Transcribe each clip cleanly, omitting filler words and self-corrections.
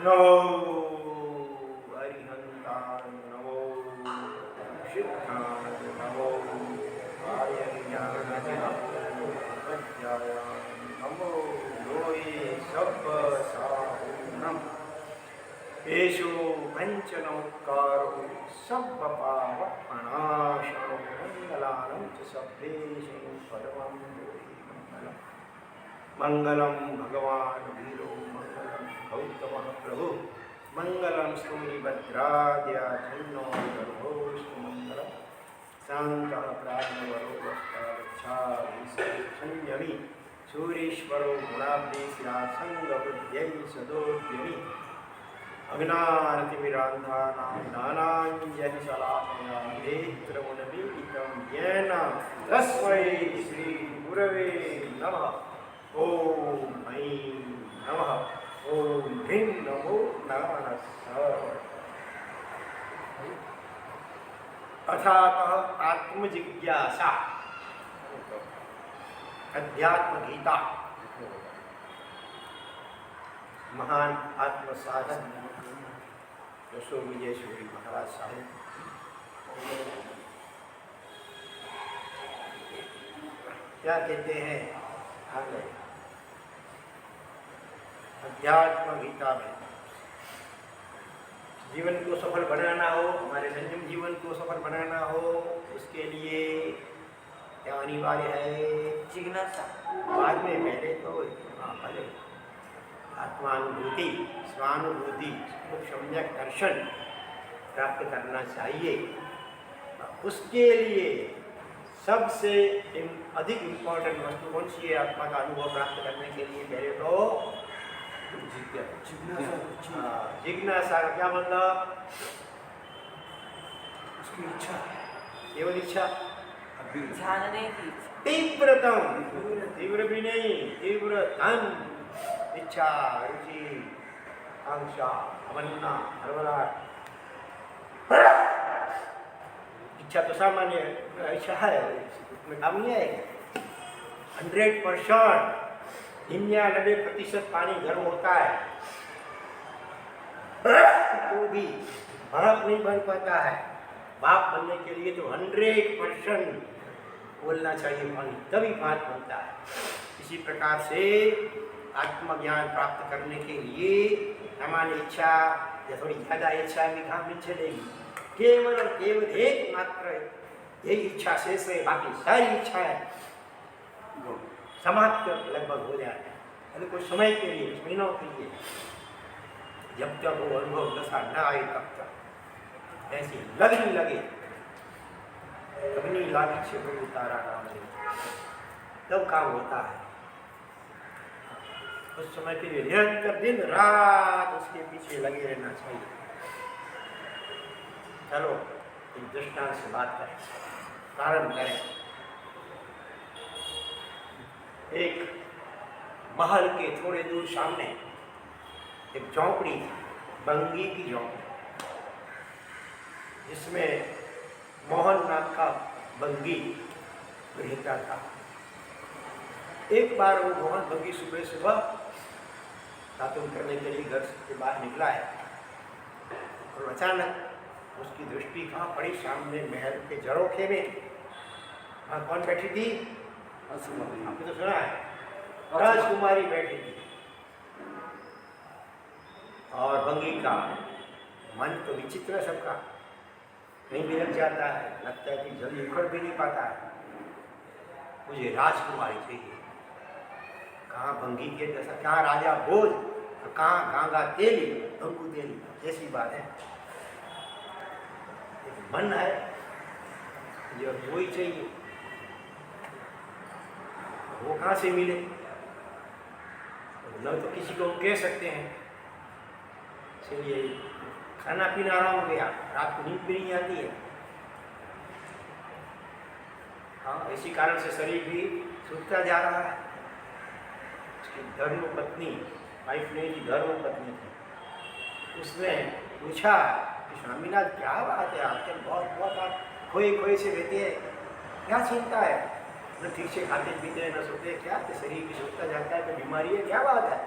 नमो हरिहंताय नमो सिद्धाय नमो आर्यज्ञानविद्याय नमो लोये सब्बसाहुनम् येषु पञ्चनमस्कारो सब्बपापप्रणाशनो मङ्गलानं च सब्बेषु परमं मङ्गलम् मंगलम भगवान वीरो मंगलम गौतम प्रभु मंगलम सूर्यभद्राद्या जन्नो गर्भोष्ण मंगलम शांत प्राज्ञवरोक्षामी सूरीश्वरो गुणाब्धि संगबुद्ध्यै सदोद्यमी अज्ञानतिमिरान्धानां ज्ञानाञ्जनशलाकया नेत्रमुन्मीलितं येन तस्मै श्रीगुरवे नमः। ओम ऐं नमः। ओम ह्रीं नमो नारायणाय। अथातः आत्मजिज्ञासा अध्यात्म गीता महान आत्म साधन यशो विजयेश्वरी महाराज साहब क्या कहते हैं आगे अध्यात्म गीता में जीवन को सफल बनाना हो, हमारे संयम जीवन को सफल बनाना हो, उसके लिए क्या अनिवार्य है? जिज्ञासा। बाद में पहले तो पहले आत्मानुभूति, स्वानुभूति, सम्यक दर्शन प्राप्त करना चाहिए। उसके लिए सबसे अधिक इम्पोर्टेंट वस्तु कौन सी है? आत्मा का अनुभव प्राप्त करने के लिए पहले तो जिज्ञासा का क्या मतलब? उसकी इच्छा, केवल इच्छा, जानने की तीव्रतम, तीव्र भी नहीं, तीव्र धन इच्छा, रुचि, आकांक्षा, तमन्ना, हरवराट। इच्छा तो सामान्य इच्छा है, उसमें काम नहीं आएगा। 100% 99% पानी गर्म होता है तो भी भाप नहीं बन पाता है। भाप बनने के लिए तो 100% बोलना चाहिए पानी, तभी भाप बनता है। इसी प्रकार से आत्मज्ञान प्राप्त करने के लिए सामान्य इच्छा या थोड़ी ज़्यादा इच्छा भी काम नहीं चलेगी। केवल और केवल एक मात्र यही इच्छा शेष है, बाकी सारी इच्छाएं समाप्त लगभग हो जाए। अरे कुछ समय के लिए, कुछ महीनों के लिए, जब तक वो अनुभव दशा न आए तब तक ऐसी लगनी लगे, अग्नि लागी से प्रभु तारा नाम ले, तब काम होता है। उस समय के लिए निरंतर दिन रात उसके पीछे लगे रहना चाहिए। चलो एक दृष्टांत से बात करें, प्रारंभ करें। एक महल के थोड़े दूर सामने एक झोंपड़ी थी, बंगी की झोंपड़ी, जिसमें मोहन नाम का बंगी रहता था। एक बार वो मोहन बंगी सुबह सुबह दातुन करने के लिए घर के बाहर निकला है और अचानक उसकी दृष्टि कहाँ पड़ी? सामने महल के झरोखे में वहाँ कौन बैठी थी? आपने तो सुना है, राजकुमारी बैठी थी। और बंगी का मन तो विचित्र है सबका, कहीं भी लग जाता है, लगता है कि जल्दी उखड़ भी नहीं पाता है। मुझे राजकुमारी चाहिए। कहाँ बंगी के जैसा, कहाँ राजा भोज, कहाँ गांगा तेली, गंगू तेली, ऐसी बात है। मन है जो वही चाहिए, वो कहाँ से मिले? न तो किसी को कह सकते हैं। इसलिए खाना पीना आराम हो गया, रात को नींद भी नहीं आती है। हाँ, इसी कारण से शरीर भी सूखता जा रहा है। उसकी धर्म पत्नी, वाइफ नहीं थी, धर्म पत्नी थी। उसने पूछा कि स्वामीनाथ क्या बात है, आपके बहुत बहुत आप खोए खोए से रहते हैं, क्या चिंता है? न ठीक से खाते पीते हैं, न सोते, क्या शरीर भी सूखता जाता है, तो बीमारी है, क्या बात है?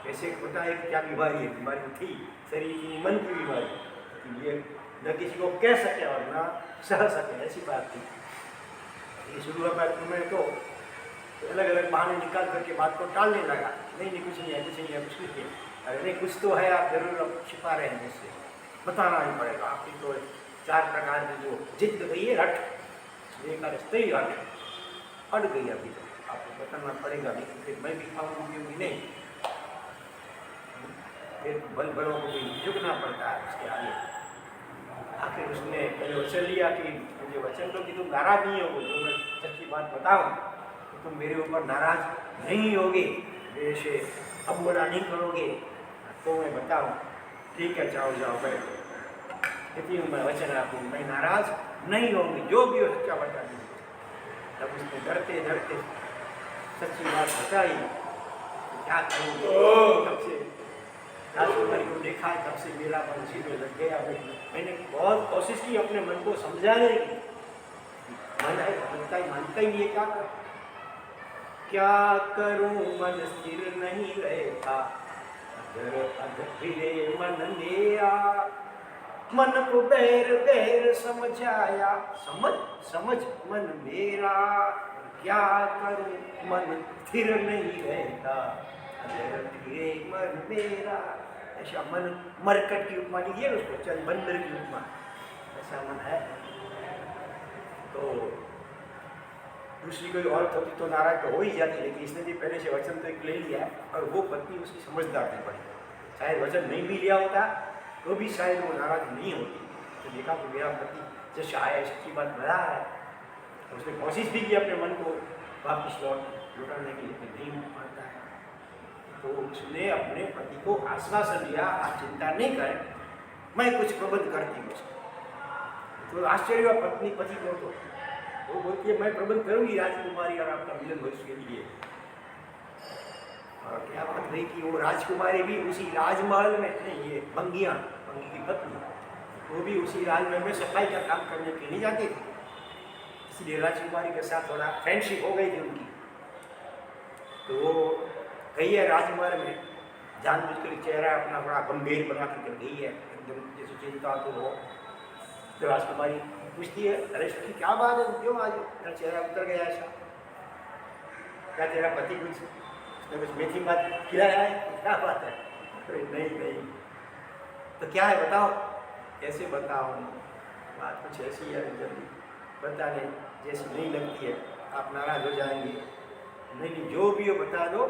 कैसे बताए क्या बीमारी है? बीमारी तो थी शरीर की, मन की बीमारी, ये न किसी को कह सके और ना सह सके, ऐसी बात थी। ये शुरुआत में तो अलग अलग बहाने निकाल करके बात को टालने लगा, नहीं नहीं कुछ नहीं है, कुछ नहीं है, कुछ नहीं है। अरे नहीं कुछ तो है, आप जरूर अब छिपा रहे हैं, मुझसे बताना ही पड़ेगा। आपकी तो 4 प्रकार की जो जिद गई है, रट देखा रस्ते ही रट अड़ गई, अभी तो आपको बताना पड़ेगा, लेकिन फिर मैं भी खाऊंगी नहीं, फिर बल बलों को भी झुकना पड़ता है उसके आगे। आखिर उसने पहले वचन लिया कि मुझे वचन दो कि तुम नाराज नहीं होगे, तो मैं सच्ची बात बताऊं तो तुम मेरे ऊपर नाराज नहीं होगे, मेरे से अब बुरा नहीं करोगे, तो मैं बताऊं ठीक है जाओ जाओ बैठो, इतनी मैं वचन आपको, मैं नाराज नहीं होंगी, जो भी हो सच्चा बता दीजिए। तब उसने डरते डरते सच्ची बात बताई, क्या करूँ, तब से राजकुमारी को देखा, तब से मेरा मन उसी में लग गया। मैंने बहुत कोशिश की अपने मन को समझाने की, मन है मानता ही नहीं, क्या करूं मन स्थिर नहीं रहता, अगर अधरे मन मेरा, मन को बैर बैर समझाया, समझ मन मेरा, क्या करूं मन स्थिर नहीं रहता, अगर फिरे मन मेरा। ऐसा मन मरकट की उपमा लीजिए उसको, चल बंदर की उपमा, ऐसा मन है। तो दूसरी कोई औरत होती तो नाराज तो हो ही जाती, लेकिन इसने भी पहले से वचन तो एक ले लिया है, और वो पत्नी उसकी समझदार नहीं पड़ी, शायद वचन नहीं भी लिया होता तो भी शायद वो नाराज नहीं होती। तो देखा कि मेरा पति जैसे आया सच्ची बात बता रहा है, तो उसने कोशिश भी की अपने मन को वापिस लौटाने की, लेकिन नहीं मानता है। तो उसने अपने पति को आश्वासन दिया, आप चिंता नहीं करें, मैं कुछ प्रबंध करती हूँ। तो आश्चर्य हुआ पत्नी पति को, तो वो बोलती है मैं प्रबंध करूंगी राजकुमारी और आपका मिलन हो इसके लिए। और क्या बात रही कि वो राजकुमारी भी उसी राजमहल में, नहीं ये बंगी की पत्नी, वो भी उसी राजमहल में सफाई का काम करने के लिए जाती थी, इसलिए राजकुमारी के साथ थोड़ा फ्रेंडशिप हो गई थी उनकी। तो वो गई है राजमहल में, जानबूझकर चेहरा अपना बड़ा गंभीर बना कर गई है, एकदम जैसे चिंता तो हो। तो राजकुमारी पूछती है, अरे सखी क्या बात है, क्यों आज तेरा चेहरा उतर गया ऐसा, क्या तेरा पति कुछ मीठी बात खिलाया है, क्या बात है? अरे नहीं, तो क्या है बताओ। कैसे बताओ, बात कुछ ऐसी है, जल्दी बताने जैसी नहीं लगती है, आप नाराज हो जाएंगे। नहीं जो भी हो बता दो,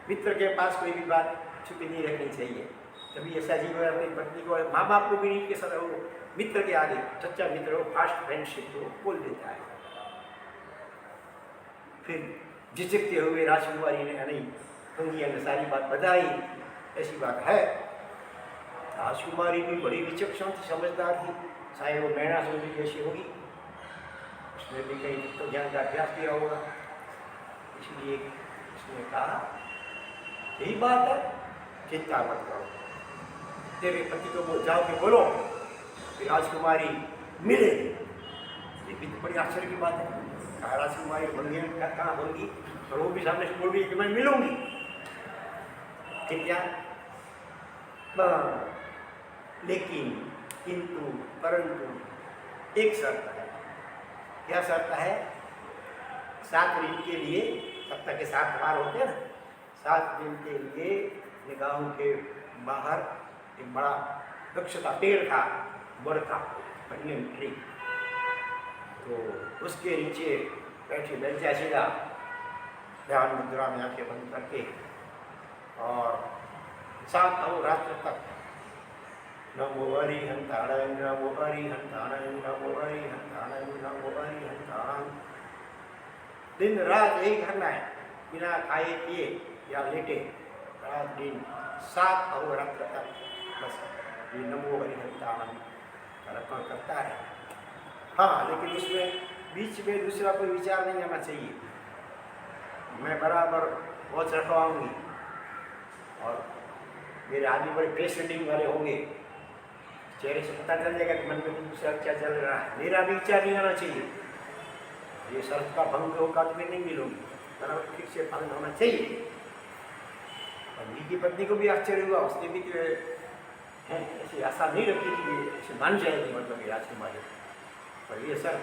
मित्र के पास कोई भी बात छुपी नहीं रखनी चाहिए। कभी ऐसा जीवन अपनी पत्नी को, माँ बाप को भी नहीं के साथ, वो मित्र के आगे, सच्चा मित्र हो, फास्ट फ्रेंडशिप हो, बोल देता है। फिर झिझकते हुए राजकुमारी ने नहीं कंगिया ने सारी बात बताई, ऐसी बात है। राजकुमारी भी बड़ी विचक्षण थी, समझदार थी, शायद वो मैना भी जैसी होगी, उसने भी कहीं तो ज्ञान का अभ्यास किया होगा, इसलिए उसने कहा यही बात है, चिंता मत करो, तेरे पति को जाओ के बोलो कि राजकुमारी मिले। ये भी तो बड़ी आश्चर्य की बात है, कहा राजकुमारी बंगी कहाँ होंगी, और वो भी सामने से बोल रही है कि मैं मिलूंगी। ठीक है, लेकिन किंतु परंतु एक शर्त है। क्या शर्त है? 7 दिन के लिए, सप्ताह के 7 बार होते हैं ना, 7 दिन के लिए गाँव के बाहर एक बड़ा वृक्ष का पेड़ था, बड़ था, बनियन ट्री, तो उसके नीचे बैठे बैठा सीधा ध्यान मुद्रा में आंखें बंद करके, और 7 अहोरात्र तक नमो अरिहंताणं, नमो अरिहंताणं, नमो अरिहंताणं, नमो अरिहंताणं, दिन रात यही करना है, बिना खाए पिए या लेटे, रात दिन 7 अहोरात्र तक बस ये नमो अरिहंताणं अर्पण करता है। हाँ, लेकिन उसमें बीच में दूसरा कोई विचार नहीं आना चाहिए। मैं बराबर वॉच रखवाऊंगी, और मेरे आदमी बड़े फेस रीडिंग वाले होंगे, चेहरे से पता चल जाएगा कि मन में दूसरा क्या चल रहा है, मेरा भी विचार नहीं आना चाहिए। ये शर्त का भंग होगा तो मैं नहीं मिलूंगी, बराबर ठीक से पालन होना चाहिए। पंडित की पत्नी को भी आश्चर्य हुआ, उसने भी ऐसी आशा नहीं रखी कि ये ऐसे मान जाएगी, मतलब ये राजकुमारी। पर ये सर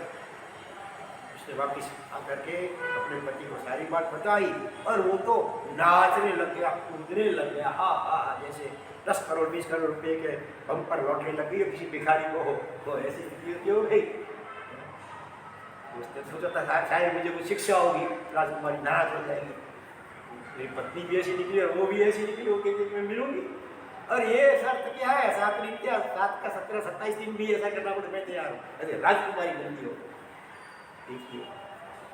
उसने वापिस आकर के अपने पति को सारी बात बताई और वो तो नाचने लग गया, कूदने लग गया, हा हा हा, जैसे 10 करोड़ 20 करोड़ रुपए के बम पर लौटने लग गई किसी भिखारी को हो, तो ऐसी स्थिति हो गई। उसने सोचा था शायद मुझे कुछ शिक्षा होगी, राजकुमारी नाराज हो जाएगी, मेरी पत्नी भी ऐसी निकली और वो भी ऐसी निकली, वो कहती मैं मिलूंगी। और ये शर्त क्या है, 7 का 17 27 दिन भी ऐसा करना पड़े, मैं तैयार हूँ, अरे राजकुमारी बंदी हो। देखिए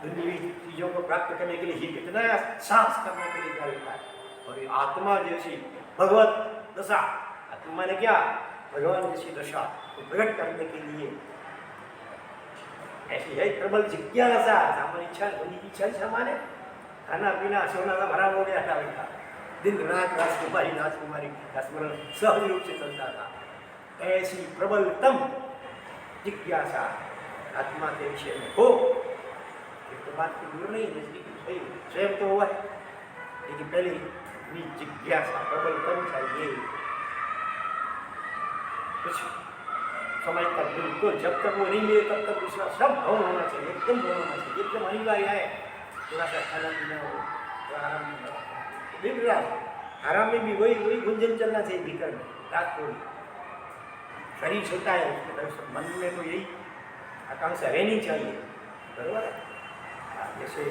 दुनियावी चीज़ों को प्राप्त करने के लिए ही कितना साहस करने के लिए जाता है। और ये आत्मा जैसी भगवत दशा, आत्मा ने क्या भगवान जैसी दशा को प्रकट करने के लिए ऐसी है प्रबल जिज्ञासा। सामान्य इच्छा बनी की इच्छा सामान्य खाना पीना सोना का भरा हो गया था बेटा, दिन रात राजकुमारी राजकुमारी का स्मरण सहज रूप से चलता था। ऐसी प्रबलतम जिज्ञासा आत्मा के विषय में हो, तो बात की दूर नहीं, जैसे स्वयं तो हुआ है, लेकिन पहले इतनी जिज्ञासा प्रबलतम चाहिए। कुछ समय तक बिल्कुल जब तक वो नहीं मिले तब तक दूसरा सब भवन होना चाहिए, एकदम भवन होना चाहिए, एकदम अनिवार्य है। थोड़ा सा खाना पीना हो, थोड़ा आराम हो, दिन रात आराम में भी वही गुंजन चलना चाहिए भीतर में, रात को शरीर सोता है उसके तरफ मन में तो यही आकांक्षा रहनी चाहिए, बराबर है। जैसे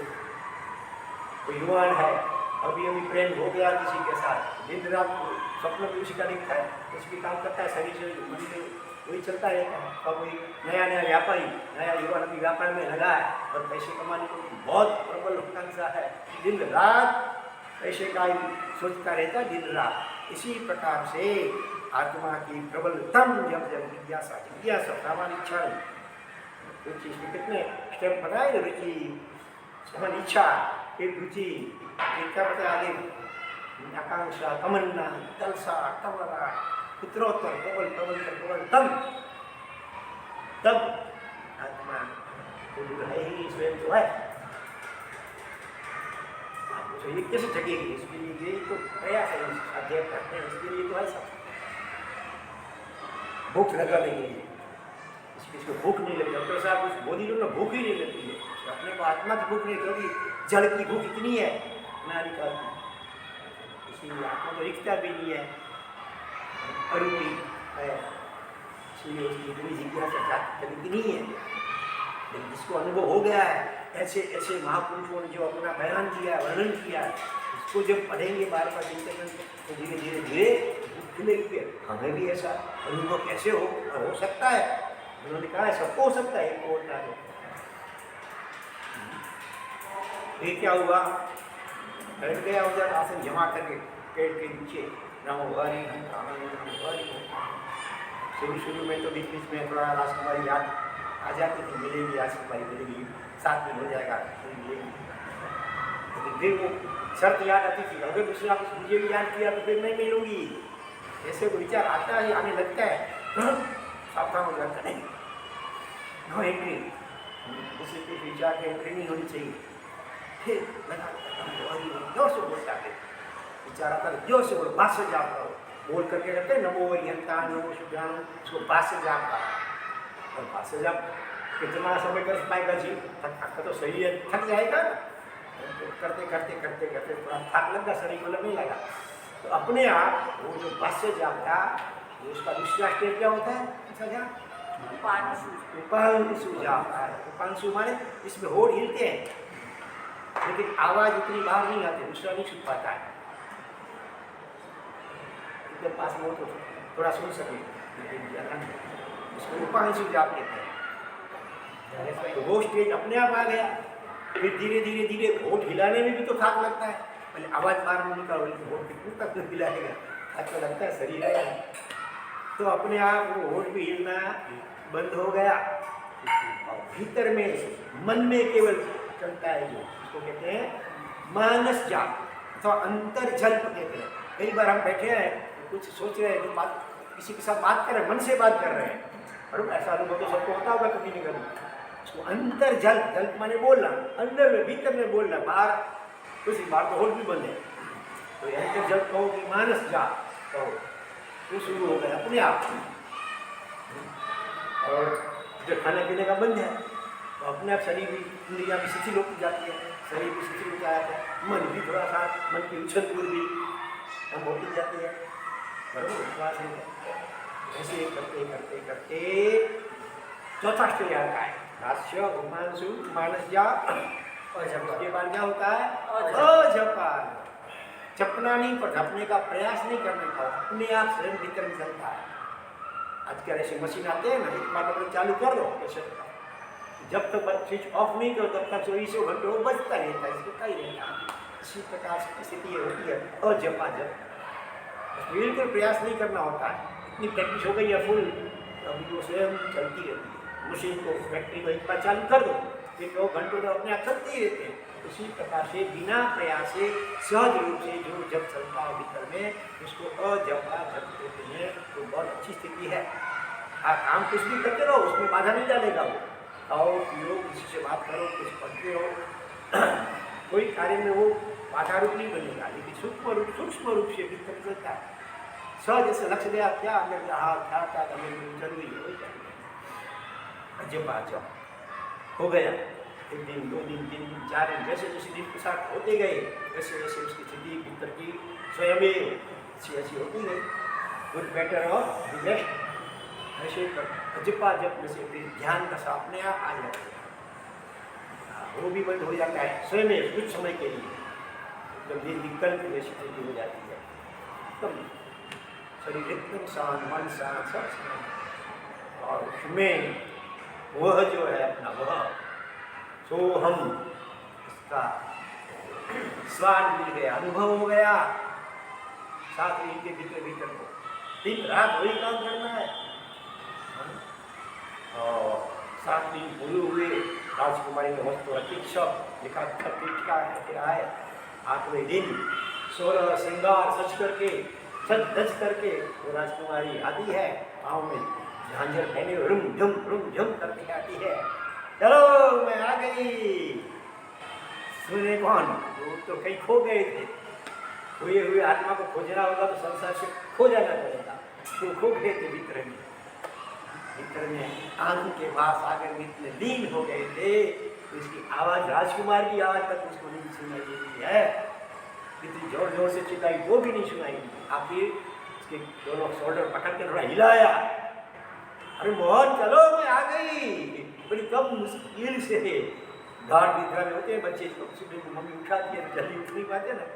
कोई युवान है, अभी प्रेम हो गया किसी के साथ, दिन रात स्वप्न भी उसी का दिखता है, उसकी काम करता है, शरीर से मन में वही चलता रहता है। और कोई नया व्यापारी, नया युवा अभी व्यापार में लगा है और पैसे कमाने को बहुत प्रबल आकांक्षा है, दिन रात पैसे का ही सोचता रहता है, दिन रात। इसी प्रकार से आत्मा की प्रबलतम जब जिज्ञासा सामान्य इच्छा नहीं, रुचि इसमें कितने स्टेप बताए, रुचि सामान्य इच्छा, एक रुचि, एक क्या बताया आगे, आकांक्षा, तमन्ना, तलसा, तमरा, उत्तरोत्तर प्रबलतम, तब आत्मा तो है ही, स्वयं तो है। तो ये कैसे जगेगी, इसके लिए ये तो प्रयास है, अध्ययन करते हैं, इसके लिए तो है सब भूख लगाने के लिए। इसको भूख नहीं लगती, डॉक्टर साहब कुछ बोली लो ना, भूख ही नहीं लगती है अपने को, आत्मा की भूख नहीं, क्योंकि जल की भूख इतनी है नारी का, इसीलिए आत्मा तो रिक्ता भी नहीं है, अरूपी है, इसलिए उसकी इतनी जिज्ञासा इतनी नहीं है। लेकिन जिसको अनुभव हो गया है, ऐसे ऐसे महापुरुषों ने जो अपना बयान किया, वर्णन किया, इसको जब पढ़ेंगे बार बार चिंतन, तो धीरे धीरे धीरे खुलेंगे, हमें भी ऐसा अनुभव कैसे हो सकता है। उन्होंने कहा है सबको हो सकता है, एक को होता है। ये क्या हुआ, बैठ गया उधर आसन जमा करके पेड़ के नीचे, नमो हरि हरि। शुरू में तो बीच बीच में थोड़ा राजकुमारी याद आ जाती थी, मिलेगी राजकुमारी मिलेगी, 7 दिन हो जाएगा फिर मिलेगी, लेकिन फिर वो शर्त याद आती थी, अगर दूसरा कुछ मुझे भी याद किया तो फिर मैं मिलूंगी, ऐसे वो विचार आता है, आने लगता है, सावधान हो जाता है, नो एंट्री, दूसरे के विचार की एंट्री नहीं होनी चाहिए। फिर जोर से बोलता है, विचार आता है जोर से बोलो, बात से जाप करो, बोल करके रहते हैं नमो वरियंता नमो शुद्धान, उसको बात से जाप करो, और बात से जाप कितना समय कर पाएगा जी, थक तो सही है, थक जाएगा, तो करते करते करते करते थोड़ा थक लगा, शरीर को लगने लगा, तो अपने आप वो जो बात से जाप था, उसका दूसरा स्टेप क्या होता है, अच्छा जाप उपांशु जाप है। उपांशु माने इसमें होठ हिलते हैं, लेकिन आवाज उतनी बाहर नहीं आती, दूसरा नहीं सुन पाता है, एकदम पास में हो तो थोड़ा सुन सके, इसको उपांशु जाप कहते हैं। तो वो स्टेज अपने आप आ गया, फिर धीरे धीरे धीरे होठ हिलाने में भी तो थाक लगता है, पहले आवाज बाहर नहीं निकाल, होठ कितने तक हिलाएगा, अच्छा लगता है शरीर है, तो अपने आप वो होठ भी हिलना बंद हो गया, और भीतर में मन में केवल चलता है, जो इसको कहते हैं मानस जाप अथवा अंतर्जल्प कहते हैं। कई बार हम बैठे हैं, कुछ सोच रहे हैं, तो बात किसी के साथ बात कर रहे हैं, मन से बात कर रहे हैं, और ऐसा अनुभव तो सबको होता होगा कभी नहीं कभी, उसको अंतर्जल्प, जल्प माने बोलना, अंदर में भीतर में बोलना, बाहर कुछ बार तो होठ भी बंद है, तो अंतर जब कहो कि मानस जा कहो तो शुरू हो गया अपने आप। और जब खाने पीने का बंद है तो अपने आप शरीर भी इंद्रियाँ भी शिथिल होती जाती है, शरीर भी शिथिल हो जाता है, मन भी थोड़ा सा मन की उछल कूद भी कम होती जाती है। बराबर विश्वास है। ऐसे करते करते करते चौथा स्टेज आता है रास्य मानसु मानस जा। और जब उसके बाद क्या होता है अजपान। जपना नहीं पर जपने का प्रयास नहीं करने का, अपने आप स्वयं भीतर चलता है। आजकल ऐसे मशीन आते हैं ना, एक बार अपने चालू कर दो कैसे, जब तक स्विच ऑफ नहीं करो तब तक 24 घंटे वो बजता रहता है, इसको कहीं रहता है। इसी प्रकार से स्थिति होती है अजपा जप। बिल्कुल प्रयास नहीं करना होता है, इतनी प्रैक्टिस हो गई है फुल, अभी वो स्वयं चलती रहती है। मशीन को फैक्ट्री को एक बार चालू कर दो, फिर 2 घंटों तो अपने आप चलते ही रहते हैं। उसी प्रकार से बिना प्रयास से सहज रूप से जो जब चलता है भीतर में, उसको अजपा जप कहते हैं। तो बहुत अच्छी स्थिति है। काम कुछ भी करते रहो, उसमें बाधा नहीं डालेगा वो। आओ पियो, किसी से बात करो, कुछ पढ़ते रहो, कोई कार्य में वो बाधा रूप नहीं बनेगा, लेकिन सूक्ष्म रूप से भीतर चलता है। सहज ऐसे लक्ष्य दिया क्या अंदर रहा क्या था जरूरी है अजपा जप हो गया। 1 दिन 2 दिन 3 दिन 4 दिन, जैसे जैसे दिन के साथ होते गए वैसे वैसे उसकी स्थिति भीतर की स्वयं ऐसी ऐसी होती गई। गुड बेटर और बेस्ट ऐसे अजपा जप में से फिर ध्यान का सा अपने आप आ जाता है, वो भी बंद हो जाता है स्वयं कुछ समय के लिए। जब ये विकल्प जैसी स्थिति हो जाती है तब शरीर एकदम शांत, मन शांत, सब शांत। और उसमें वह जो है अपना वह सो हम इसका स्वाद मिल गया, अनुभव हो गया। साथ में इनके भीतर भीतर को दिन रात वही काम करना है। और 7 दिन पूरे हुए राजकुमारी ने वस्तु अतीक्षक लिखा है 8वें दिन 16 श्रृंगार सच धज करके वो राजकुमारी आती है, पाँव में झांझर पहने रुम झुम करके आती है। चलो मैं आ गई। सुने कौन? वो तो कहीं खो गए थे। खोए हुए आत्मा को खोजना होगा तो संसार से खो जाना पड़ेगा। तो खो गए थे भीतर में आंख के पास आकर इतने लीन हो गए थे तो इसकी आवाज राजकुमार की आवाज तक उसको नहीं सुनाई देती है। इतनी जोर जोर से चिल्लाई वो भी नहीं सुनाई दी। आखिर उसके दोनों शोल्डर पकड़ कर थोड़ा हिलाया, अरे मोहन चलो मैं आ गई। बड़ी कम मुश्किल से गाढ़ निद्रा में होते हैं बच्चे, सुबह को मम्मी उठाती है तो जल्दी उठ नहीं पाते ना।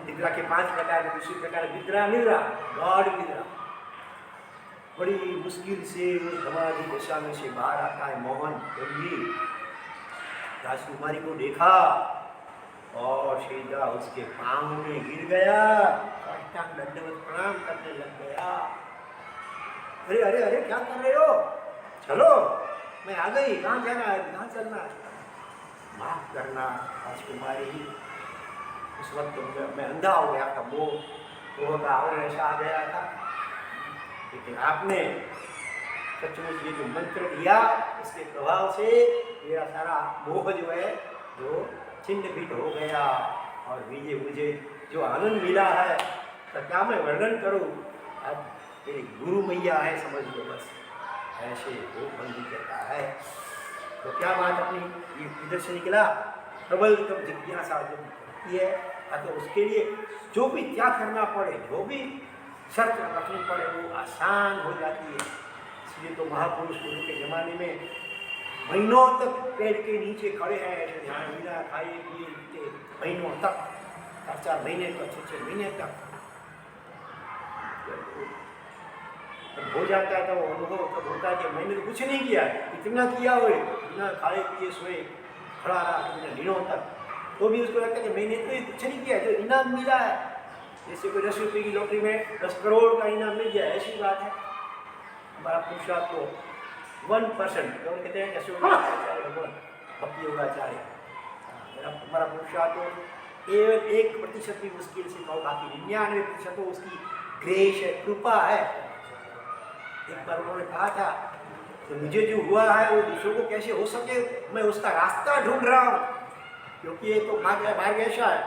निद्रा के 5 प्रकार में, दूसरी प्रकार निद्रा गाढ़ निद्रा। बड़ी मुश्किल से वो समाधि दशा में से बाहर आता है मोहन। गंभीर राजकुमारी को देखा और सीधा उसके पांव में गिर गया, दंडवत प्रणाम करने लग गया। अरे अरे अरे क्या कर रहे हो? चलो मैं आ गई, कहाँ जाना है, कहाँ चलना है? माफ करना राजकुमारी, उस वक्त मैं अंधा हो गया था, वो का और ऐसा आ गया था। लेकिन आपने सचमुच ये जो मंत्र दिया उसके प्रभाव से मेरा सारा मोह जो है वो छिन्न भिन्न हो गया। और मुझे जो आनंद मिला है तो क्या मैं वर्णन करूं। अब मेरी गुरु मैया है, समझ लो बस। ऐसे वो बंदी कहता है तो क्या बात अपनी इधर से निकला। प्रबल कब जिज्ञासा जो होती है ताकि उसके लिए जो भी त्याग करना पड़े, जो भी शर्त रखनी पड़े वो आसान हो जाती है। इसलिए तो महापुरुष गुरु के ज़माने में महीनों तक पेड़ के नीचे खड़े हैं, ऐसे ध्यान बिना खाए पिए पीते महीनों तक, 4 महीने तक, 6 महीने तक। तब हो जाता है तो वो अनुभव तब होता है कि मैंने तो कुछ नहीं किया, इतना किया हुए बिना खाए पिए सोए खड़ा रहा कितने दिनों तक, तो भी उसको लगता है कि मैंने तो कुछ नहीं किया, जो इनाम मिला है। जैसे कोई 10 रुपये की लॉटरी में 10 करोड़ का इनाम मिल गया, ऐसी बात है। हमारा पुरुषार्थ को 1% तो कहते हैं भक्ति योगाचार्य, हमारा पुरुषार्थ तो 1% भी मुश्किल से कहो, बाकी 99% तो उसकी ग्रेस है, कृपा है। एक बार उन्होंने कहा था तो मुझे जो हुआ है वो दूसरों को कैसे हो सके, मैं उसका रास्ता ढूंढ रहा हूँ। क्योंकि ये तो भाग्य ऐसा है,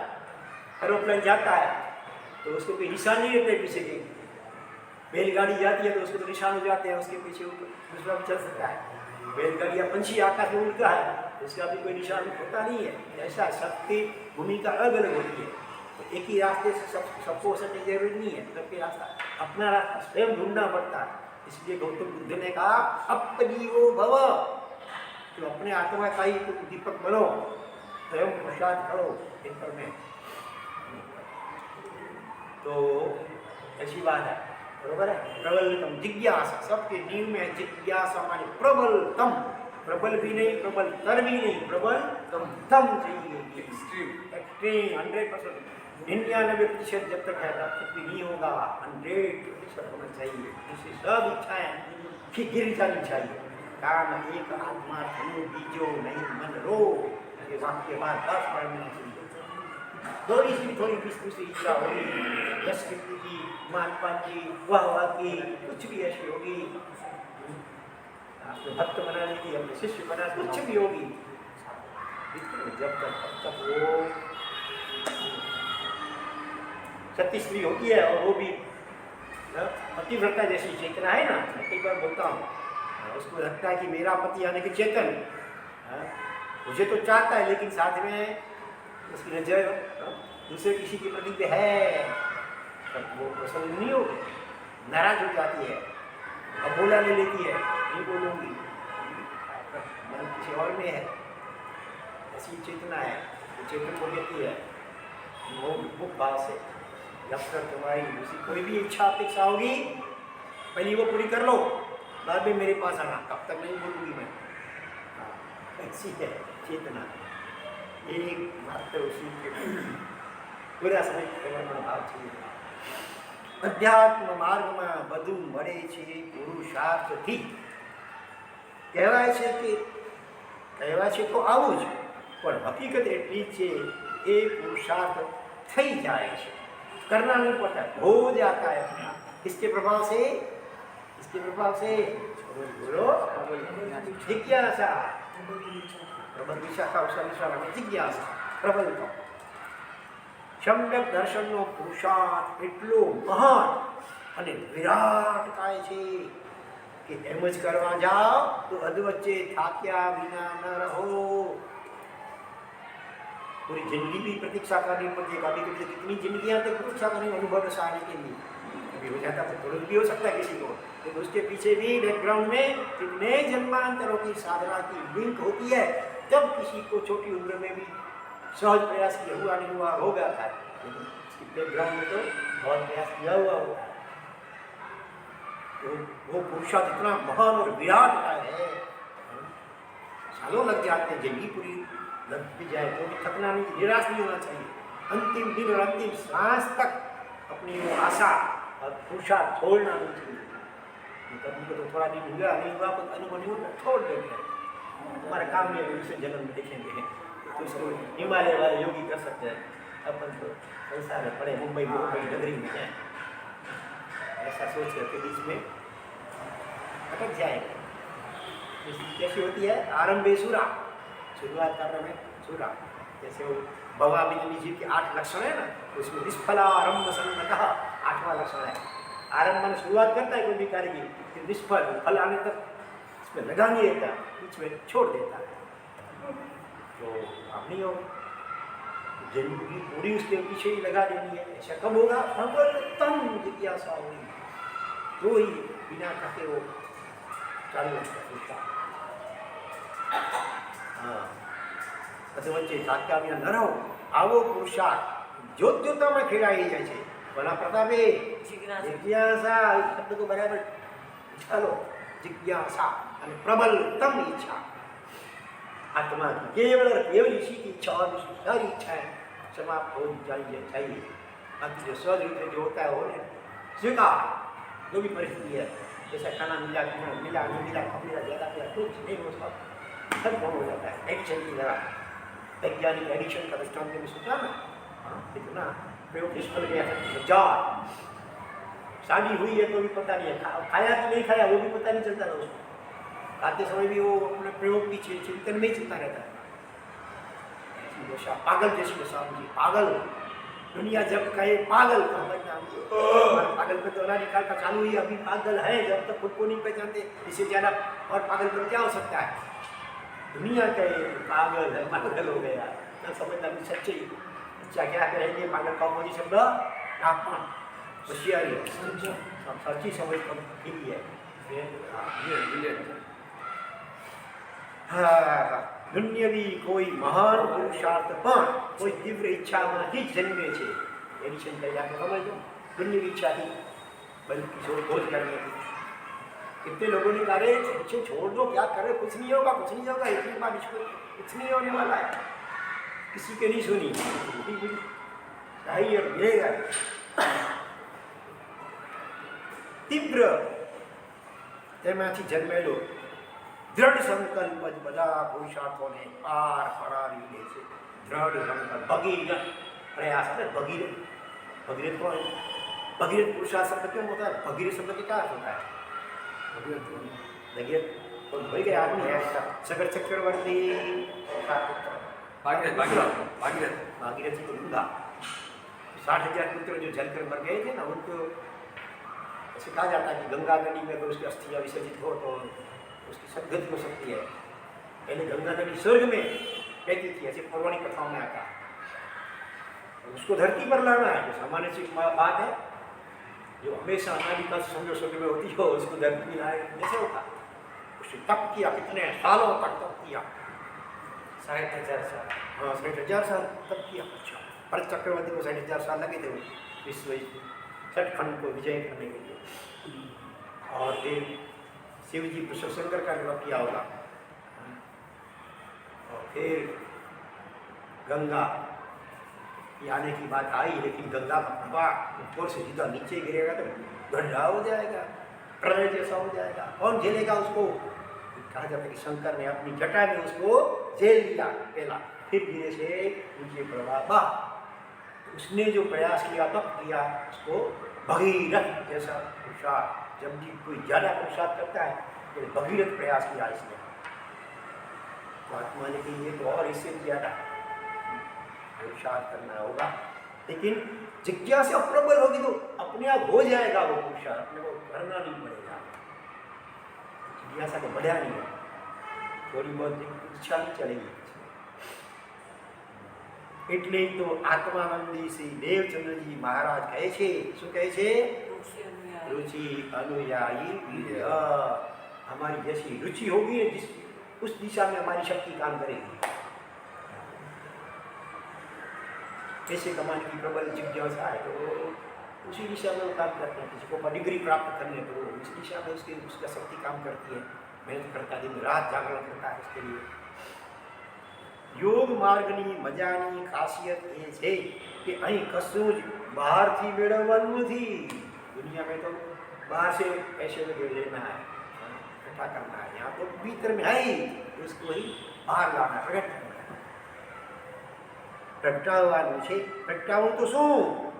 एरोप्लेन जाता है तो उसको कोई निशान नहीं रहते पीछे के। बैलगाड़ी जाती है तो उसको तो निशान हो जाते हैं, उसके पीछे दूसरा भी चल सकता है। बैलगाड़ी या पंछी आकाश में उड़ता है, उसका भी कोई निशान होता नहीं है। ऐसा सबकी भूमिका अलग अलग होती है, तो एक ही रास्ते से सबको चलने की जरूरत नहीं है। सबके रास्ता अपना रास्ता स्वयं ढूंढना पड़ता है। इसलिए गौतम बुद्ध ने कहा अपदीवो भव, तो अपने आत्मा का ही तुम दीपक बनो, स्वयं पुरुषार्थ करो इन पर में। तो ऐसी बात है, बरोबर है। प्रबलतम जिज्ञासा, सबके नींव में जिज्ञासा माने प्रबलतम, प्रबल भी नहीं प्रबलतर भी नहीं, प्रबलतम तम चाहिए, एक्सट्रीम 100%, 99% जब तक है तब तक भी नहीं होगा, 100% होना चाहिए। इससे सब इच्छाएं फिर गिर जानी चाहिए। काम एक आत्मा धनु बीजो नहीं मन रो, ये वाक्य बार 10 बार में चाहिए। थोड़ी सी इच्छा होगी, यश कीर्ति की, मान की, वाह की, कुछ भी ऐसी होगी, आपको भक्त बनाने की, अपने शिष्य बनाने कुछ भी होगी, जब तक वो सती स्त्री होती है और वो भी पतिव्रता जैसी चेतना है ना, कई बार बोलता हूँ, उसको लगता है कि मेरा पति यानी कि चेतन मुझे तो चाहता है, लेकिन साथ में उसकी नजर दूसरे किसी के प्रति पे है, तब वो प्रसन्न नहीं होगी, नाराज हो जाती है, अब बोला ले लेती है, नहीं बोलूँगी, मन किसी और में है। ऐसी चेतना है, वो चेतन को कहती है वो भाव से, जब तक तुम्हारी दूसरी कोई भी इच्छा अपेक्षा होगी पहले वो पूरी कर लो, बाद में मेरे पास आना, तब तक नहीं बोलूँगी मैं। ऐसी है चेतना, एक मात्र उसी के पूरा समय भाव चाहिए। अध्यात्म मार्ग में બધું મળે છે પુરુષાર્થથી। કહેવાય છે તો આવું જ, પણ હકીકત એટલી છે એ પુરુષાર્થ થઈ જાય છે, करना नहीं पड़ता, हो जाता है अपना। इसके प्रभाव से बोलो जिज्ञासा, प्रबल विशाखा जिज्ञासा प्रबल सम्यक दर्शनનો પુરુષાર્થ એટલો મહાન અને વિરાટ થાય છે કે એમ જ કરવા જાઓ તો અધવચ્ચે થાક્યા વિના ન રહો। पूरी जिंदगी भी प्रतीक्षा करनी पड़ती है, कभी कभी कितनी जिंदगियां तक प्रतीक्षा करनी अनुभव रसाने के लिए, कभी हो जाता तो तुरंत भी हो सकता है किसी को, लेकिन उसके पीछे भी बैकग्राउंड में कितने जन्मांतरों की साधना की लिंक होती है, तब किसी को छोटी उम्र में भी सहज प्रयास किया हुआ नहीं हुआ हो गया था, लेकिन इसकी बैकग्राउंड में तो बहुत प्रयास किया हुआ होता है। तो वो पुरुषार्थ इतना महान और विराट है, सालों लग जाते हैं, जिंदगी पूरी लग भी जाए तो भी थकना नहीं, निराश नहीं होना चाहिए। अंतिम दिन और अंतिम सांस तक अपनी वो आशा और पुरुषार्थ छोड़ना नहीं चाहिए। कभी को तो थोड़ा दिन हुआ नहीं हुआ तो अनुभव नहीं होता, छोड़ देते हैं, हमारे काम में दूसरे जन्म में देखेंगे, तो इसको हिमालय वाले योगी कर सकते हैं, अपन तो ऐसा है पड़े मुंबई नगरी में हैं, ऐसा सोच करके बीच में अटक जाएगा। कैसी होती है आरंभे सुरा, शुरुआत करने में सूरा, जैसे वो बाबा बिजली जी के 8 लक्षण है ना, उसमें निष्फलारंभ संगतः 8वां लक्षण है। आरंभ में शुरुआत करता है कोई भी कार्य की, फिर निष्फल फल आने तक इसमें लगा नहीं रहता, बीच में छोड़ देता है। तो अब नहीं हो, जिंदगी पूरी उसके पीछे ही लगा देनी है, ऐसा कब होगा? प्रबलतम जिज्ञासा होगी तो ही बिना थके वो चालू होता। वच्चे થાક્યા વિના ન રહો, આવો પુરુષાર્થ જ્યોત્યોતામાં ખેલાઈ જાય છે। ભલા પ્રતાપે જિજ્ઞાસા શબ્દ તો બરાબર ચાલો, जिज्ञासा અને પ્રબલતમ ઈચ્છા, आत्मा की केवल और केवल इसी की इच्छा और उसकी सारी इच्छाएं समाप्त हो जानी चाहिए। बाकी जो स्व रूप जो होता है वो स्वीकार, जो भी परिस्थिति है, जैसा खाना मिला नहीं मिला कम मिला ज़्यादा मिला कुछ नहीं, वो सब कम हो जाता है। एडिक्शन की तरह, वैज्ञानिक एडिक्शन का दृष्टांत में सोचा ना, इतना प्रयोग निष्फल गया था। 1000 शादी हुई है तो भी पता नहीं है, खाया कि नहीं खाया वो भी पता नहीं चलता था उसको, खाते समय भी वो अपने प्रयोग की चिंतन में ही चलता रहता है। ऐसी दशा पागल जैसी दशा मुझे, पागल दुनिया जब कहे पागल तो बनना, और पागल पे तो ना निकाल का चालू ही अभी पागल है, जब तक खुद को नहीं पहचानते इससे ज्यादा और पागल तो क्या हो सकता है। दुनिया कहे पागल है, पागल हो गया तो समझना भी सच्चे ही। अच्छा क्या कहेंगे पागल का मोदी शब्द आपमा होशियारी सच्ची समझ कम है। दुनियावी कोई महान पुरुषार्थ पण कोई तीव्र ઈચ્છામાંથી જન્મે છે એની શંકા આપણે સમજો। दुनियावी इच्छा थी बल्कि खोज करने की। कितने लोगों ने कहा इसे छोड़ दो, क्या करे, कुछ नहीं होगा, कुछ नहीं होगा, इतनी बार इसको कुछ नहीं होने वाला है, किसी के नहीं सुनी, चाहिए मिलेगा। तीव्र તેમાંથી જન્મેલો दृढ़ संकल्प ज बधा पुरुषार्थों ने पार पड़ावी दे छे। दृढ़ संकल्प भगीरथ प्रयास है। भगीरथ भगीरथ कौन है? भगीरथ पुरुषार्थ शब्द क्यों होता है? भगीरथ शब्द क्या अर्थ होता है? भगीरथ तो भर गया आदमी है ऐसा। सगर चक्रवर्ती भागीरथ भागीरथ भागीरथ भागीरथ जी को गंगा 60,000 पुत्र जो जलकर मर गए थे ना, उनको ऐसे कहा जाता है कि गंगा नदी में अगर उसकी अस्थियां विसर्जित हो तो उसकी सदगति हो सकती है। पहले गंगा नदी स्वर्ग में बहती थी, ऐसे पौराणिक कथाओं में आता। उसको धरती पर लाना है, जो सामान्य सी बात है, जो हमेशा अनादिकाल से समझो स्वर्ग में होती हो, उसको धरती में लाए जैसे होता। उसने तप किया, कितने सालों तक तप किया, 60,000 साल। हाँ 60,000 साल तप किया। अच्छा, भरत चक्रवर्ती को 60,000 साल लगे थे विश्व छठखंड को विजय करने के लिए। और फिर शिव जी शंकर का विवाह किया होगा। और फिर गंगा की आने की बात आई, लेकिन गंगा का प्रवाह ऊपर से सीधा नीचे गिरेगा तो गड्ढा हो जाएगा, प्रलय जैसा हो जाएगा, कौन झेलेगा उसको? कहा जाता है कि शंकर ने अपनी जटा में उसको झेल लिया पहला, फिर धीरे से नीचे प्रवाह। उसने जो प्रयास किया तप किया, उसको भगीरथ जैसा पुरुषार्थ। जब भी कोई ज्यादा पुरुषार्थ करता है तो भगीरथ प्रयास किया इसने, तो आत्मा ने कि ये तो और इससे ज्यादा पुरुषार्थ करना होगा। लेकिन जिज्ञासा प्रबल होगी तो अपने आप हो जाएगा वो पुरुषार्थ, अपने को करना नहीं पड़ेगा। जिज्ञासा को बढ़ा नहीं है, थोड़ी बहुत इच्छा नहीं चलेगी। એટલે તો આત્માનંદી શ્રી દેવચંદ્રજી महाराज કહે છે, શું કહે છે? रुचि अनुयायी वीर। हमारी जैसी रुचि होगी जिस उस दिशा में हमारी शक्ति काम करेगी। पैसे कमाने की प्रबल जिज्ञासा है तो उसी दिशा में वो काम करते हैं। किसी को डिग्री प्राप्त करनी है तो उस दिशा में उसका शक्ति काम करती है, मेहनत करता है, दिन रात जागरण करता है उसके लिए। योग मार्गनी मजानी खासियत ये है कि अहीं कशुं ज बहारथी मेळवવાનું નથી। दुनिया में तो बाहर से पैसे में लेना है, इकट्ठा करना है, यहाँ तो भीतर में है ही, उसको ही बाहर लाना है, प्रकट करना है। प्रगटावવાનું છે। प्रगटावવું तो શું?